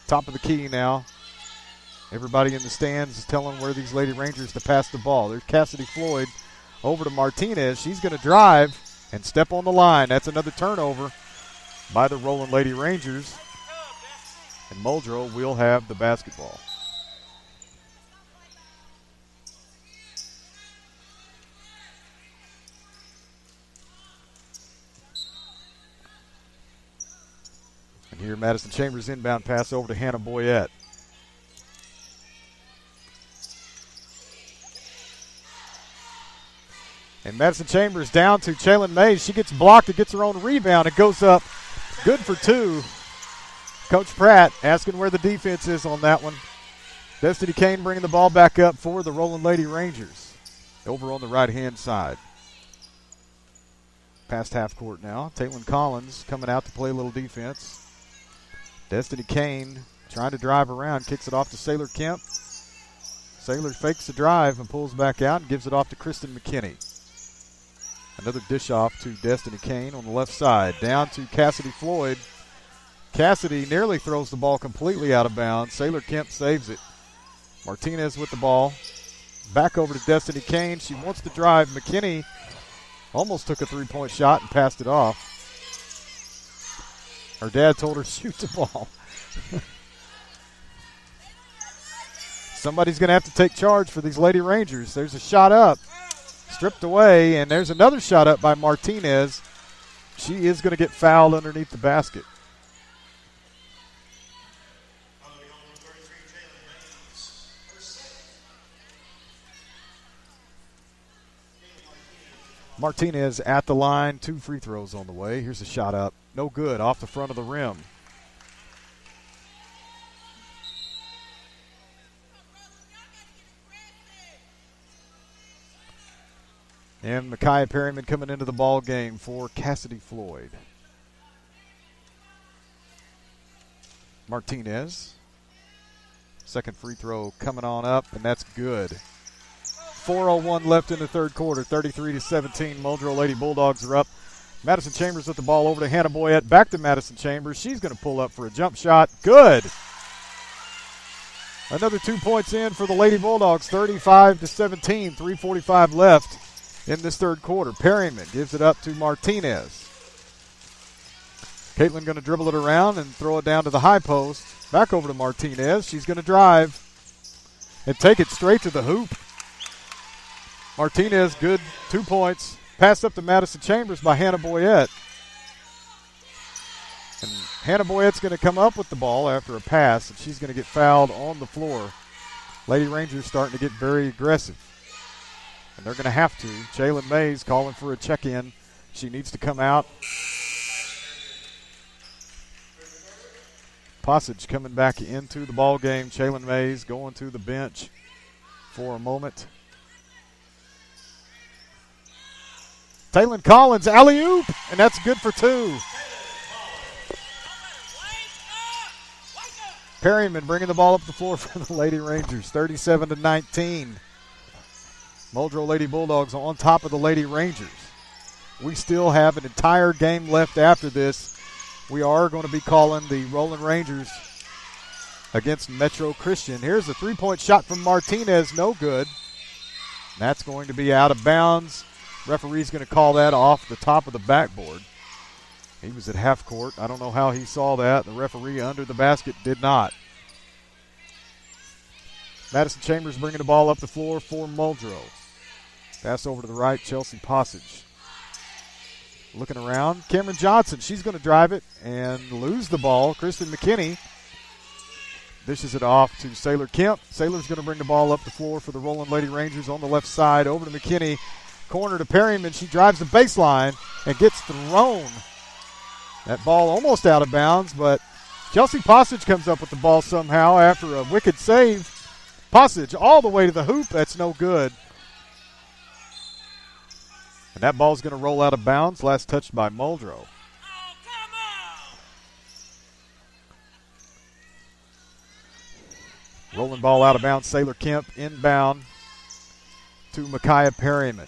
Top of the key now. Everybody in the stands is telling where these Lady Rangers to pass the ball. There's Cassidy Floyd over to Martinez. She's going to drive and step on the line. That's another turnover by the Roland Lady Rangers. And Muldrow will have the basketball. And here Madison Chambers inbound pass over to Hannah Boyette. And Madison Chambers down to Jalen Mays. She gets blocked. It gets her own rebound. It goes up. Good for two. Coach Pratt asking where the defense is on that one. Destiny Kane bringing the ball back up for the Roland Lady Rangers. Over on the right-hand side. Past half court now. Taylon Collins coming out to play a little defense. Destiny Kane trying to drive around. Kicks it off to Sailor Kemp. Sailor fakes the drive and pulls back out and gives it off to Kristen Mckinney. Another dish off to Destiny Kane on the left side. Down to Cassidy Floyd. Cassidy nearly throws the ball completely out of bounds. Sailor Kemp saves it. Martinez with the ball. Back over to Destiny Kane. She wants to drive. McKinney almost took a three-point shot and passed it off. Her dad told her, shoot the ball. Somebody's going to have to take charge for these Lady Rangers. There's a shot up. Stripped away, and there's another shot up by Martinez. She is going to get fouled underneath the basket. Martinez at the line. 2 free throws on the way. Here's a shot up. No good. Off the front of the rim. And Micaiah Perryman coming into the ball game for Cassidy Floyd. Martinez. Second free throw coming on up, and that's good. 4:01 left in the third quarter. 33-17. Muldrow Lady Bulldogs are up. Madison Chambers with the ball over to Hannah Boyette. Back to Madison Chambers. She's going to pull up for a jump shot. Good. Another 2 points in for the Lady Bulldogs. 35-17. 3:45 left in this third quarter. Perryman gives it up to Martinez. Caitlin going to dribble it around and throw it down to the high post. Back over to Martinez. She's going to drive and take it straight to the hoop. Martinez, good 2 points. Pass up to Madison Chambers by Hannah Boyette. And Hannah Boyette's going to come up with the ball after a pass, and she's going to get fouled on the floor. Lady Rangers starting to get very aggressive. And they're going to have to. Jalen Mays calling for a check-in. She needs to come out. Passage coming back into the ball game. Jalen Mays going to the bench for a moment. Taylon Collins, alley-oop, and that's good for two. Perryman bringing the ball up the floor for the Lady Rangers, 37-19. Muldrow Lady Bulldogs on top of the Lady Rangers. We still have an entire game left after this. We are going to be calling the Roland Rangers against Metro Christian. Here's a three-point shot from Martinez, no good. That's going to be out of bounds. Referee's going to call that off the top of the backboard. He was at half court. I don't know how he saw that. The referee under the basket did not. Madison Chambers bringing the ball up the floor for Muldrow. Pass over to the right, Chelsea Passage. Looking around, Cameron Johnson. She's going to drive it and lose the ball. Kristen McKinney dishes it off to Sailor Kemp. Sailor's going to bring the ball up the floor for the Roland Lady Rangers on the left side. Over to McKinney. Corner to Perryman. She drives the baseline and gets thrown. That ball almost out of bounds, but Chelsea Passage comes up with the ball somehow after a wicked save. Passage all the way to the hoop. That's no good. And that ball's going to roll out of bounds. Last touched by Muldrow. Rolling ball out of bounds. Sailor Kemp inbound to Micaiah Perryman.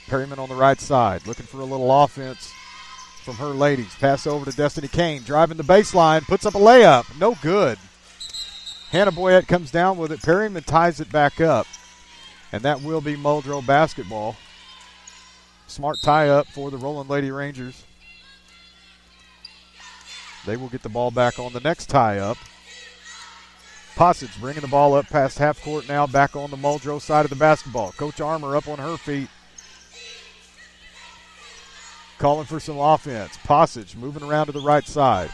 Perryman on the right side, looking for a little offense from her ladies. Pass over to Destiny Kane, driving the baseline, puts up a layup. No good. Hannah Boyette comes down with it. Perryman ties it back up. And that will be Muldrow basketball. Smart tie-up for the Roland Lady Rangers. They will get the ball back on the next tie-up. Passage bringing the ball up past half court now, back on the Muldrow side of the basketball. Coach Armour up on her feet. Calling for some offense. Passage moving around to the right side.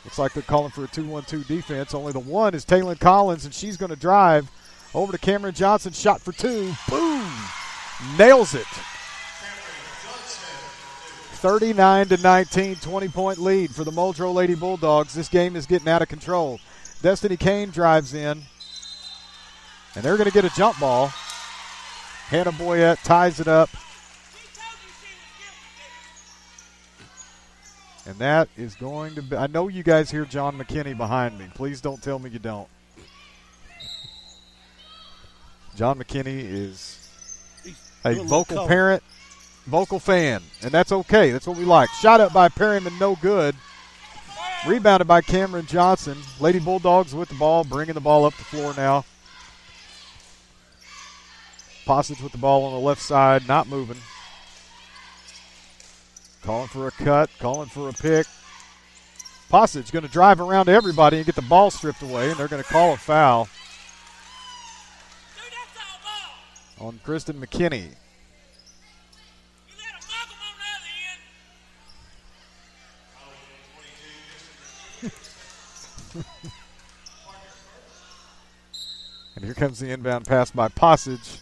Looks like they're calling for a 2-1-2 defense. Only the one is Taylon Collins, and she's going to drive over to Cameron Johnson. Shot for two. Boom! Nails it. 39-19, 20-point lead for the Muldrow Lady Bulldogs. This game is getting out of control. Destiny Kane drives in, and they're going to get a jump ball. Hannah Boyette ties it up. And that is going to be – I know you guys hear John McKinney behind me. Please don't tell me you don't. John McKinney is a vocal parent, vocal fan, and that's okay. That's what we like. Shot up by Perryman, no good. Rebounded by Cameron Johnson. Lady Bulldogs with the ball, bringing the ball up the floor now. Passage with the ball on the left side, not moving. Calling for a cut, calling for a pick. Passage going to drive around to everybody and get the ball stripped away, and they're going to call a foul on Kristen McKinney. And here comes the inbound pass by Passage.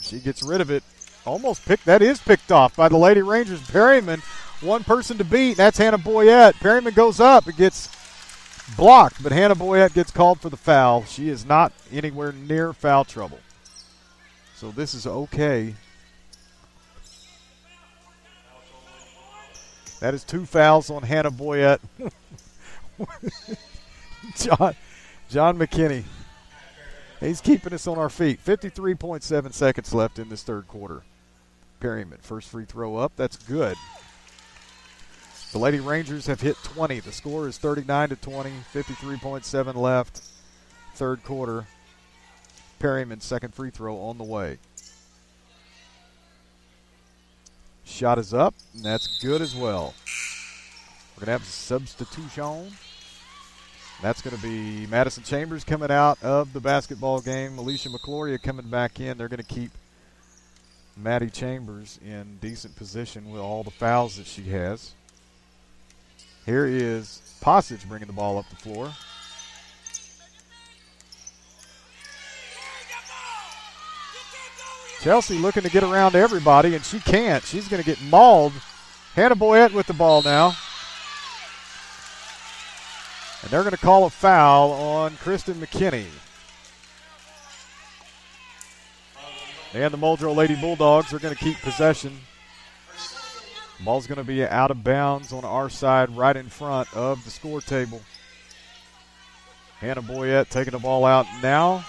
She gets rid of it. Almost picked. That is picked off by the Lady Rangers. Perryman, one person to beat. That's Hannah Boyette. Perryman goes up. It gets blocked, but Hannah Boyette gets called for the foul. She is not anywhere near foul trouble. So this is okay. That is two fouls on Hannah Boyette. John McKinney. He's keeping us on our feet. 53.7 seconds left in this third quarter. Perryman, first free throw up. That's good. The Lady Rangers have hit 20. The score is 39-20, 53.7 left. Third quarter. Perryman's second free throw on the way. Shot is up, and that's good as well. We're going to have a substitution. That's going to be Madison Chambers coming out of the basketball game. Alicia Mcquarrie coming back in. They're going to keep Maddie Chambers in decent position with all the fouls that she has. Here is Passage bringing the ball up the floor. Chelsea looking to get around everybody, and she can't. She's going to get mauled. Hannah Boyette with the ball now. And they're going to call a foul on Kristen McKinney. And the Muldrow Lady Bulldogs are going to keep possession Ball's going to be out of bounds on our side, right in front of the score table. Hannah Boyette taking the ball out now.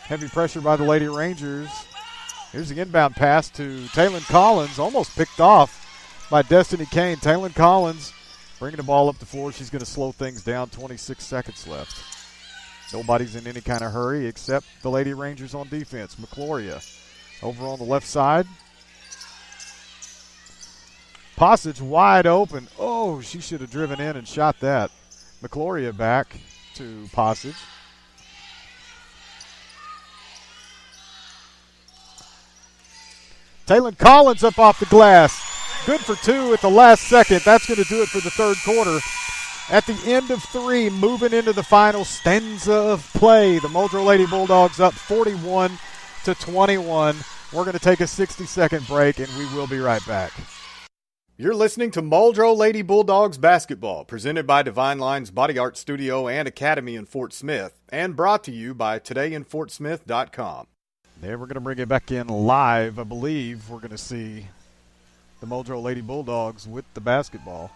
Heavy pressure by the Lady Rangers. Here's the inbound pass to Taylon Collins, almost picked off by Destiny Kane. Taylon Collins bringing the ball up the floor. She's going to slow things down, 26 seconds left. Nobody's in any kind of hurry except the Lady Rangers on defense. Mcquarrie over on the left side. Passage wide open. Oh, she should have driven in and shot that. Mcquarrie back to Passage. Taylon Collins up off the glass. Good for two at the last second. That's going to do it for the third quarter. At the end of three, moving into the final stanza of play. The Mojo Lady Bulldogs up 41-21. We're going to take a 60-second break, and we will be right back. You're listening to Muldrow Lady Bulldogs basketball, presented by Divine Line's Body Art Studio and Academy in Fort Smith, and brought to you by todayinfortsmith.com. There, we're going to bring it back in live. I believe we're going to see the Muldrow Lady Bulldogs with the basketball.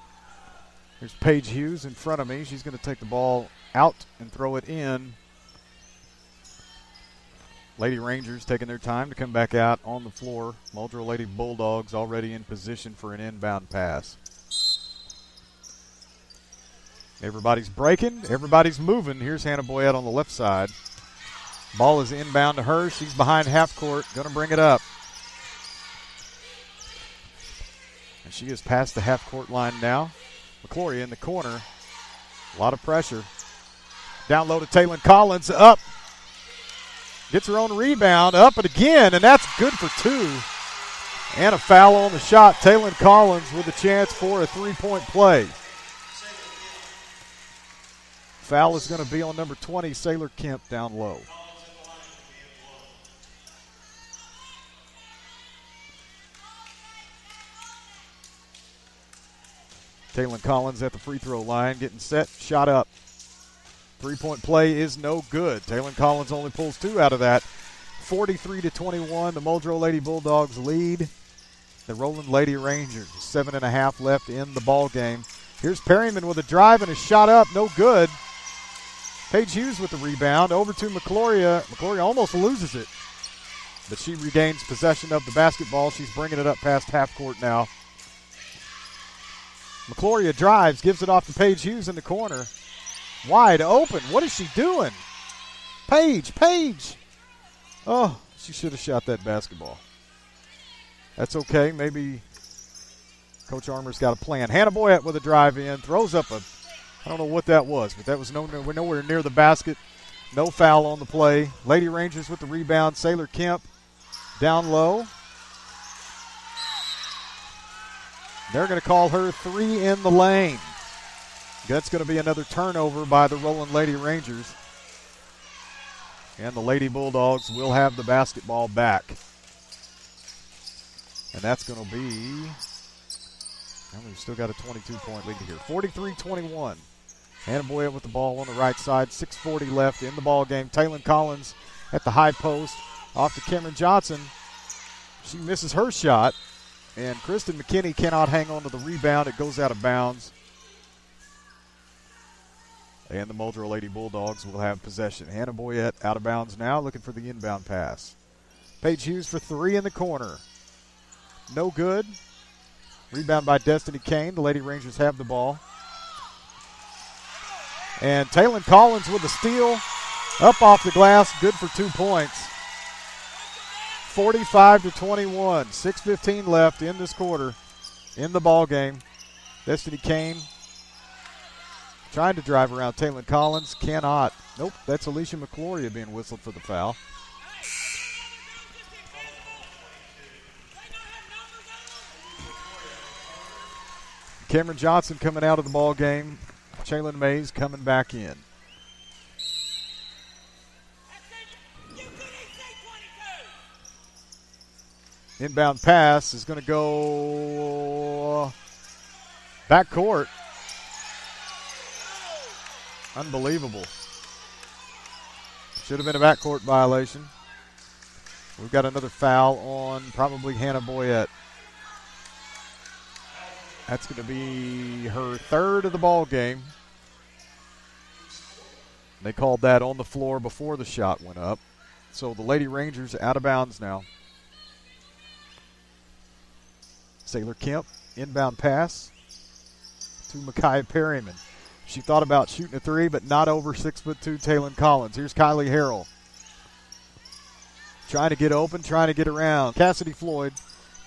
Here's Paige Hughes in front of me. She's going to take the ball out and throw it in. Lady Rangers taking their time to come back out on the floor. Muldrow Lady Bulldogs already in position for an inbound pass. Everybody's breaking. Everybody's moving. Here's Hannah Boyette on the left side. Ball is inbound to her. She's behind half court. Going to bring it up. And she is past the half court line now. Mcquarrie in the corner. A lot of pressure. Down low to Taylon Collins. Up. Gets her own rebound. Up and again. And that's good for two. And a foul on the shot. Taylon Collins with a chance for a three-point play. Foul is going to be on number 20, Sailor Kemp, down low. Taylon Collins at the free throw line, getting set, shot up. Three-point play is no good. Taylon Collins only pulls two out of that. 43-21, the Muldrow Lady Bulldogs lead the Roland Lady Rangers. 7.5 left in the ball game. Here's Perryman with a drive and a shot up, no good. Paige Hughes with the rebound, over to Mcquarrie. Mcquarrie almost loses it, but she regains possession of the basketball. She's bringing it up past half court now. Mcquarrie drives, gives it off to Paige Hughes in the corner. Wide open. What is she doing? Paige. Oh, she should have shot that basketball. That's okay. Maybe Coach Armour's got a plan. Hannah Boyette with a drive in, throws up a, I don't know what that was, but that was nowhere near the basket. No foul on the play. Lady Rangers with the rebound. Sailor Kemp down low. They're going to call her three in the lane. That's going to be another turnover by the Roland Lady Rangers. And the Lady Bulldogs will have the basketball back. And that's going to be, and we've still got a 22-point lead here. 43-21. Hannah Boyette with the ball on the right side. 6:40 left in the ball game. Taylon Collins at the high post. Off to Cameron Johnson. She misses her shot. And Kristen Mckinney cannot hang on to the rebound. It goes out of bounds. And the Muldrow Lady Bulldogs will have possession. Hannah Boyette out of bounds now, looking for the inbound pass. Paige Hughes for three in the corner. No good. Rebound by Destiny Kane. The Lady Rangers have the ball. And Taylon Collins with the steal. Up off the glass, good for 2 points. 45-21. 6:15 left in this quarter in the ball game. Destiny Kane trying to drive around Taylon Collins. Cannot. Nope, that's Alicia Mcquarrie being whistled for the foul. Cameron Johnson coming out of the ball game. Alicia Mays coming back in. Inbound pass is going to go back court. Unbelievable. Should have been a backcourt violation. We've got another foul on probably Hannah Boyette. That's going to be her third of the ball game. They called that on the floor before the shot went up. So the Lady Rangers out of bounds now. Sailor Kemp, inbound pass to Micaiah Perryman. She thought about shooting a three, but not over 6'2" Taylon Collins. Here's Kylie Harrell. Trying to get open, trying to get around. Cassidy Floyd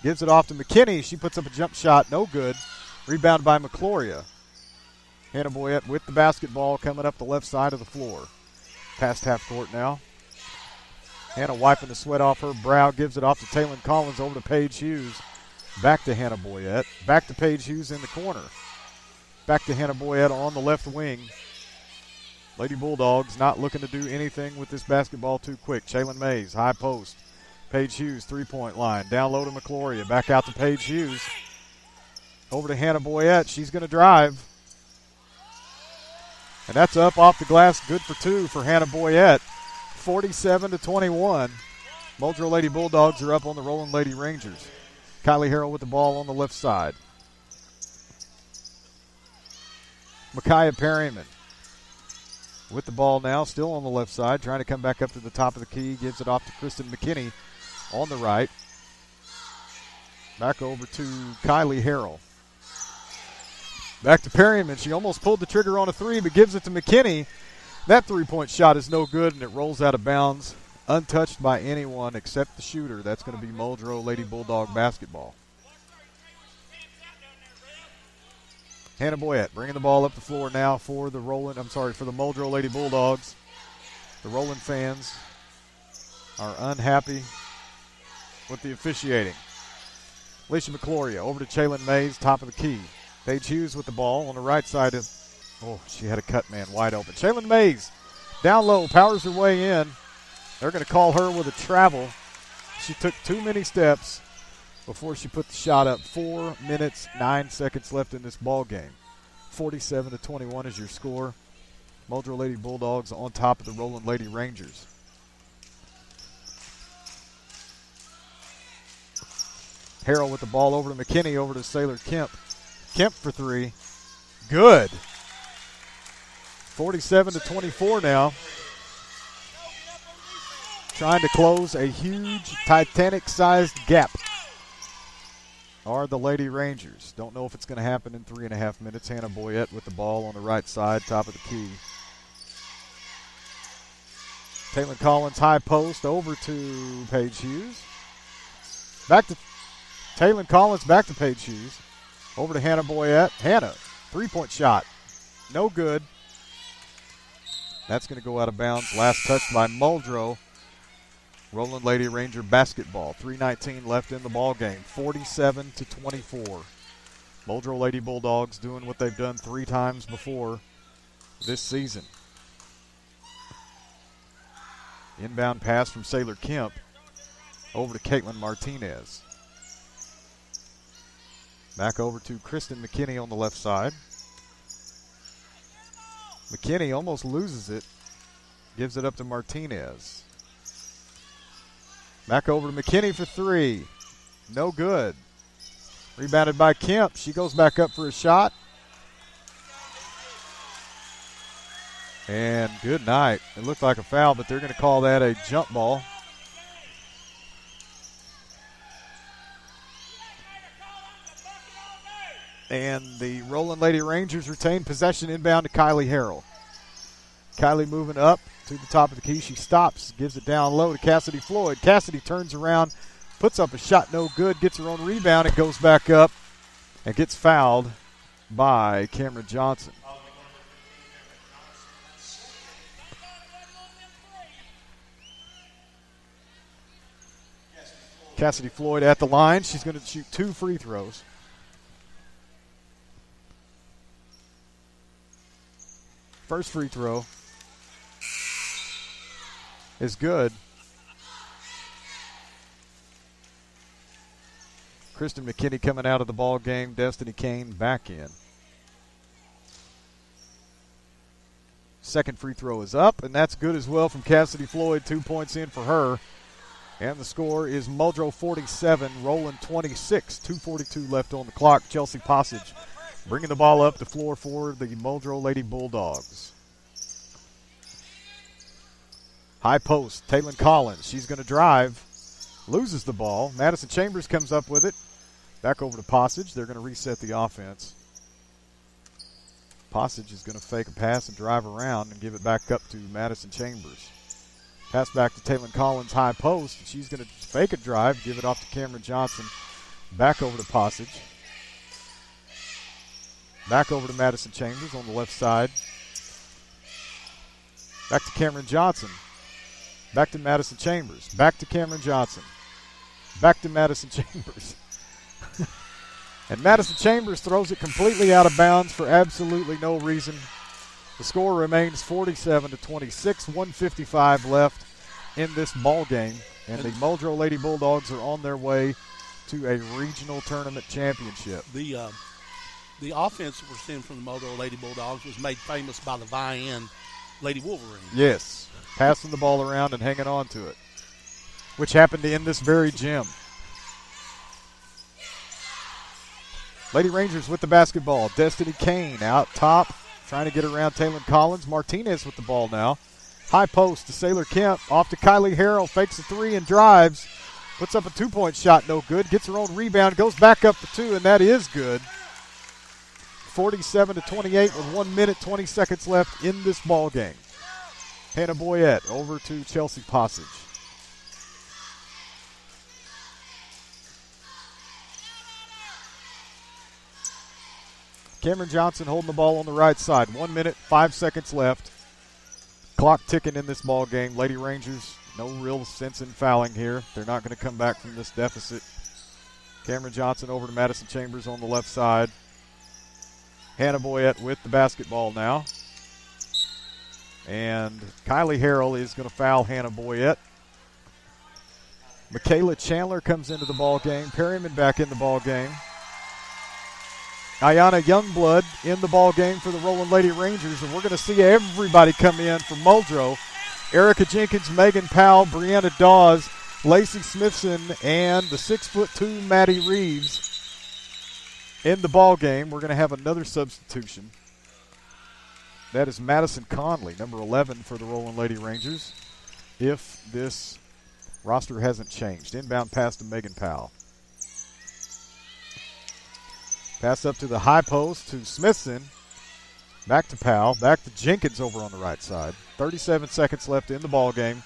gives it off to McKinney. She puts up a jump shot, no good. Rebound by Mcquarrie. Hannah Boyette with the basketball coming up the left side of the floor. Past half court now. Hannah wiping the sweat off her brow, gives it off to Taylon Collins over to Paige Hughes. Back to Hannah Boyette. Back to Paige Hughes in the corner. Back to Hannah Boyette on the left wing. Lady Bulldogs not looking to do anything with this basketball too quick. Shaylin Mays, high post. Paige Hughes, three-point line. Down low to Mcquarrie. Back out to Paige Hughes. Over to Hannah Boyette. She's going to drive. And that's up off the glass. Good for two for Hannah Boyette. 47-21. Muldrow Lady Bulldogs are up on the Roland Lady Rangers. Kylie Harrell with the ball on the left side. Micaiah Perryman with the ball now, still on the left side, trying to come back up to the top of the key. Gives it off to Kristen McKinney on the right. Back over to Kylie Harrell. Back to Perryman. She almost pulled the trigger on a three, but gives it to McKinney. That three-point shot is no good, and it rolls out of bounds, untouched by anyone except the shooter. That's going to be Muldrow Lady Bulldog basketball. Hannah Boyette bringing the ball up the floor now for the Muldrow Lady Bulldogs. The Roland fans are unhappy with the officiating. Alicia Mcquarrie over to Shaylin Mays, top of the key. Paige Hughes with the ball on the right side. She had a cut man wide open. Shaylin Mays down low, powers her way in. They're going to call her with a travel. She took too many steps before she put the shot up. 4 minutes, 9 seconds left in this ball game. 47-21 is your score. Muldrow Lady Bulldogs on top of the Roland Lady Rangers. Harrell with the ball over to McKinney, over to Sailor Kemp. Kemp for three. Good. 47-24 now. Trying to close a huge Titanic-sized gap are the Lady Rangers. Don't know if it's going to happen in 3.5 minutes. Hannah Boyette with the ball on the right side, top of the key. Taylon Collins, high post, over to Paige Hughes. Back to Taylon Collins, back to Paige Hughes. Over to Hannah Boyette. Hannah, three-point shot. No good. That's going to go out of bounds. Last touch by Muldrow. Roland Lady Ranger basketball. 3:19 left in the ball game. 47-24. Muldrow Lady Bulldogs doing what they've done 3 times before this season. Inbound pass from Sailor Kemp over to Caitlin Martinez. Back over to Kristen McKinney on the left side. McKinney almost loses it. Gives it up to Martinez. Back over to McKinney for three. No good. Rebounded by Kemp. She goes back up for a shot. And good night. It looked like a foul, but they're going to call that a jump ball. And the Roland Lady Rangers retain possession, inbound to Kylie Harrell. Kylie moving up to the top of the key. She stops, gives it down low to Cassidy Floyd. Cassidy turns around, puts up a shot, no good, gets her own rebound, and goes back up and gets fouled by Cameron Johnson. Cassidy Floyd at the line. She's going to shoot 2 free throws. First free throw is good. Kristen McKinney coming out of the ball game. Destiny Kane back in. Second free throw is up, and that's good as well from Cassidy Floyd. 2 points in for her. And the score is Mojo 47, Roland 26, 2:42 left on the clock. Chelsea Passage bringing the ball up the floor for the Mojo Lady Bulldogs. High post, Taylon Collins. She's going to drive, loses the ball. Madison Chambers comes up with it. Back over to Passage. They're going to reset the offense. Passage is going to fake a pass and drive around and give it back up to Madison Chambers. Pass back to Taylon Collins, high post. She's going to fake a drive, give it off to Cameron Johnson. Back over to Passage. Back over to Madison Chambers on the left side. Back to Cameron Johnson. Back to Madison Chambers. Back to Cameron Johnson. Back to Madison Chambers. And Madison Chambers throws it completely out of bounds for absolutely no reason. The score remains 47-26, 1:55 left in this ball game, and the Mojo Lady Bulldogs are on their way to a regional tournament championship. The offense we're seeing from the Mojo Lady Bulldogs was made famous by the Vian Lady Wolverine. Yes, passing the ball around and hanging on to it, which happened in this very gym. Lady Rangers with the basketball. Destiny Kane out top, trying to get around Taylon Collins. Martinez with the ball now. High post to Sailor Kemp. Off to Kylie Harrell. Fakes a three and drives. Puts up a two-point shot. No good. Gets her own rebound. Goes back up for two, and that is good. 47-28 with 1 minute, 20 seconds left in this ball game. Hannah Boyette over to Chelsea Passage. Cameron Johnson holding the ball on the right side. 1 minute, 5 seconds left. Clock ticking in this ball game. Lady Rangers, no real sense in fouling here. They're not going to come back from this deficit. Cameron Johnson over to Madison Chambers on the left side. Hannah Boyette with the basketball now. And Kylie Harrell is going to foul Hannah Boyette. Michaela Chandler comes into the ball game. Perryman back in the ball game. Ayana Youngblood in the ball game for the Roland Lady Rangers, and we're going to see everybody come in for Mojo. Erica Jenkins, Megan Powell, Brianna Dawes, Lacey Smithson, and the 6'2" Maddie Reeves in the ball game. We're going to have another substitution. That is Madison Conley, number 11 for the Roland Lady Rangers, if this roster hasn't changed. Inbound pass to Megan Powell. Pass up to the high post to Smithson. Back to Powell. Back to Jenkins over on the right side. 37 seconds left in the ball game.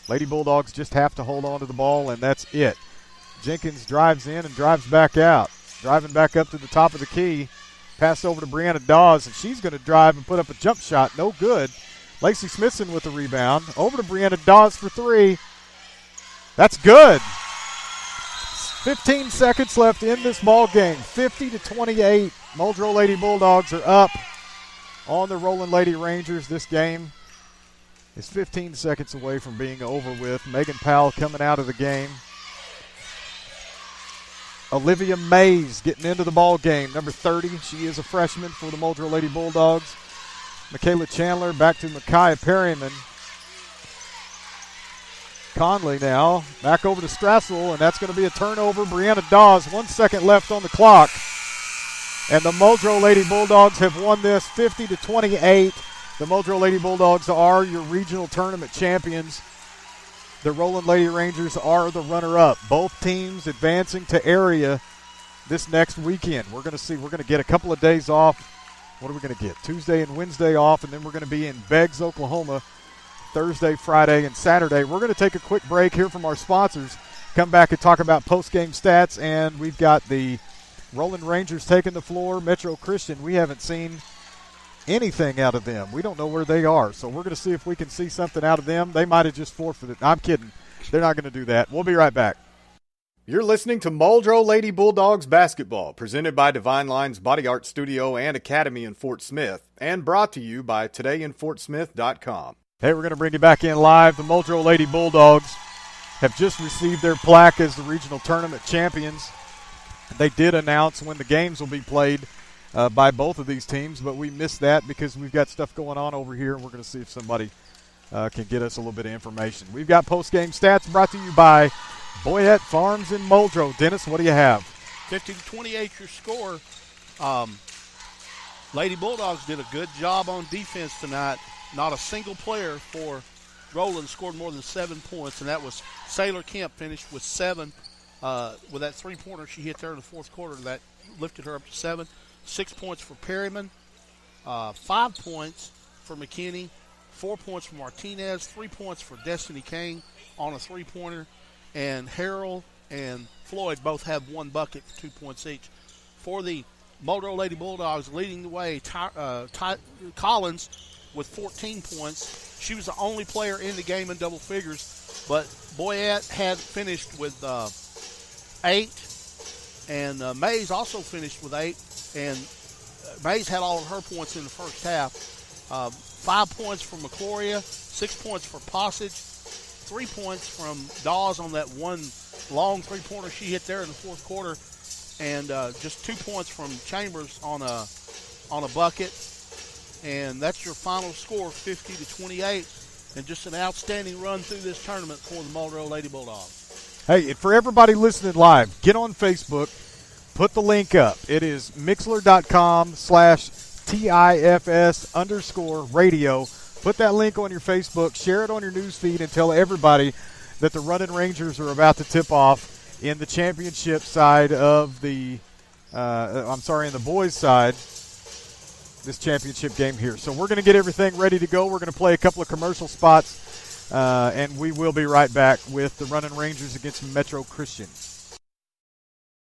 Lady Bulldogs just have to hold on to the ball, and that's it. Jenkins drives in and drives back out. Driving back up to the top of the key. Pass over to Brianna Dawes, and she's going to drive and put up a jump shot. No good. Lacey Smithson with the rebound. Over to Brianna Dawes for three. That's good. 15 seconds left in this ball game. 50-28. Mojo Lady Bulldogs are up on the Roland Lady Rangers. This game is 15 seconds away from being over with. Megan Powell coming out of the game. Olivia Mays getting into the ball game, number 30. She is a freshman for the Mojo Lady Bulldogs. Michaela Chandler back to Micaiah Perryman. Conley now back over to Strassel, and that's going to be a turnover. Brianna Dawes, 1 second left on the clock. And the Mojo Lady Bulldogs have won this 50-28. The Mojo Lady Bulldogs are your regional tournament champions. The Roland Lady Rangers are the runner-up. Both teams advancing to area this next weekend. We're going to see. We're going to get a couple of days off. What are we going to get? Tuesday and Wednesday off, and then we're going to be in Beggs, Oklahoma, Thursday, Friday, and Saturday. We're going to take a quick break here from our sponsors, come back and talk about post-game stats, and we've got the Roland Rangers taking the floor. Metro Christian, we haven't seen anything out of them. We don't know where they are, so we're going to see if we can see something out of them. They might have just forfeited. I'm kidding. They're not going to do that. We'll be right back. You're listening to Mojo Lady Bulldogs basketball, presented by Divine Line's Body Art Studio and Academy in Fort Smith, and brought to you by todayinfortsmith.com. Hey, we're going to bring you back in live. The Mojo Lady Bulldogs have just received their plaque as the regional tournament champions. They did announce when the games will be played by both of these teams, but we missed that because we've got stuff going on over here, and we're going to see if somebody can get us a little bit of information. We've got post-game stats brought to you by Boyette Farms in Mojo. Dennis, what do you have? 50-28 your score. Lady Bulldogs did a good job on defense tonight. Not a single player for Roland scored more than 7 points, and that was Sailor Kemp finished with 7 with that three-pointer she hit there in the fourth quarter. That lifted her up to 7. 6 points for Perryman, 5 points for McKinney, 4 points for Martinez, 3 points for Destiny Kane on a three-pointer, and Harrell and Floyd both have 1 bucket for 2 points each. For the Mojo Lady Bulldogs, leading the way, Collins with 14 points. She was the only player in the game in double figures, but Boyette had finished with 8, and Mays also finished with 8, and Mays had all of her points in the first half. 5 points for Mcquarrie, 6 points for Passage, 3 points from Dawes on that one long three-pointer she hit there in the fourth quarter, and just 2 points from Chambers on a bucket. And that's your final score, 50-28, and just an outstanding run through this tournament for the Mojo Lady Bulldogs. Hey, for everybody listening live, get on Facebook, put the link up. It is mixler.com/TIFS_radio. Put that link on your Facebook, share it on your news feed, and tell everybody that the Running Rangers are about to tip off in the championship side of the, in the boys' side, this championship game here. So we're going to get everything ready to go. We're going to play a couple of commercial spots, and we will be right back with the Running Rangers against Metro Christian.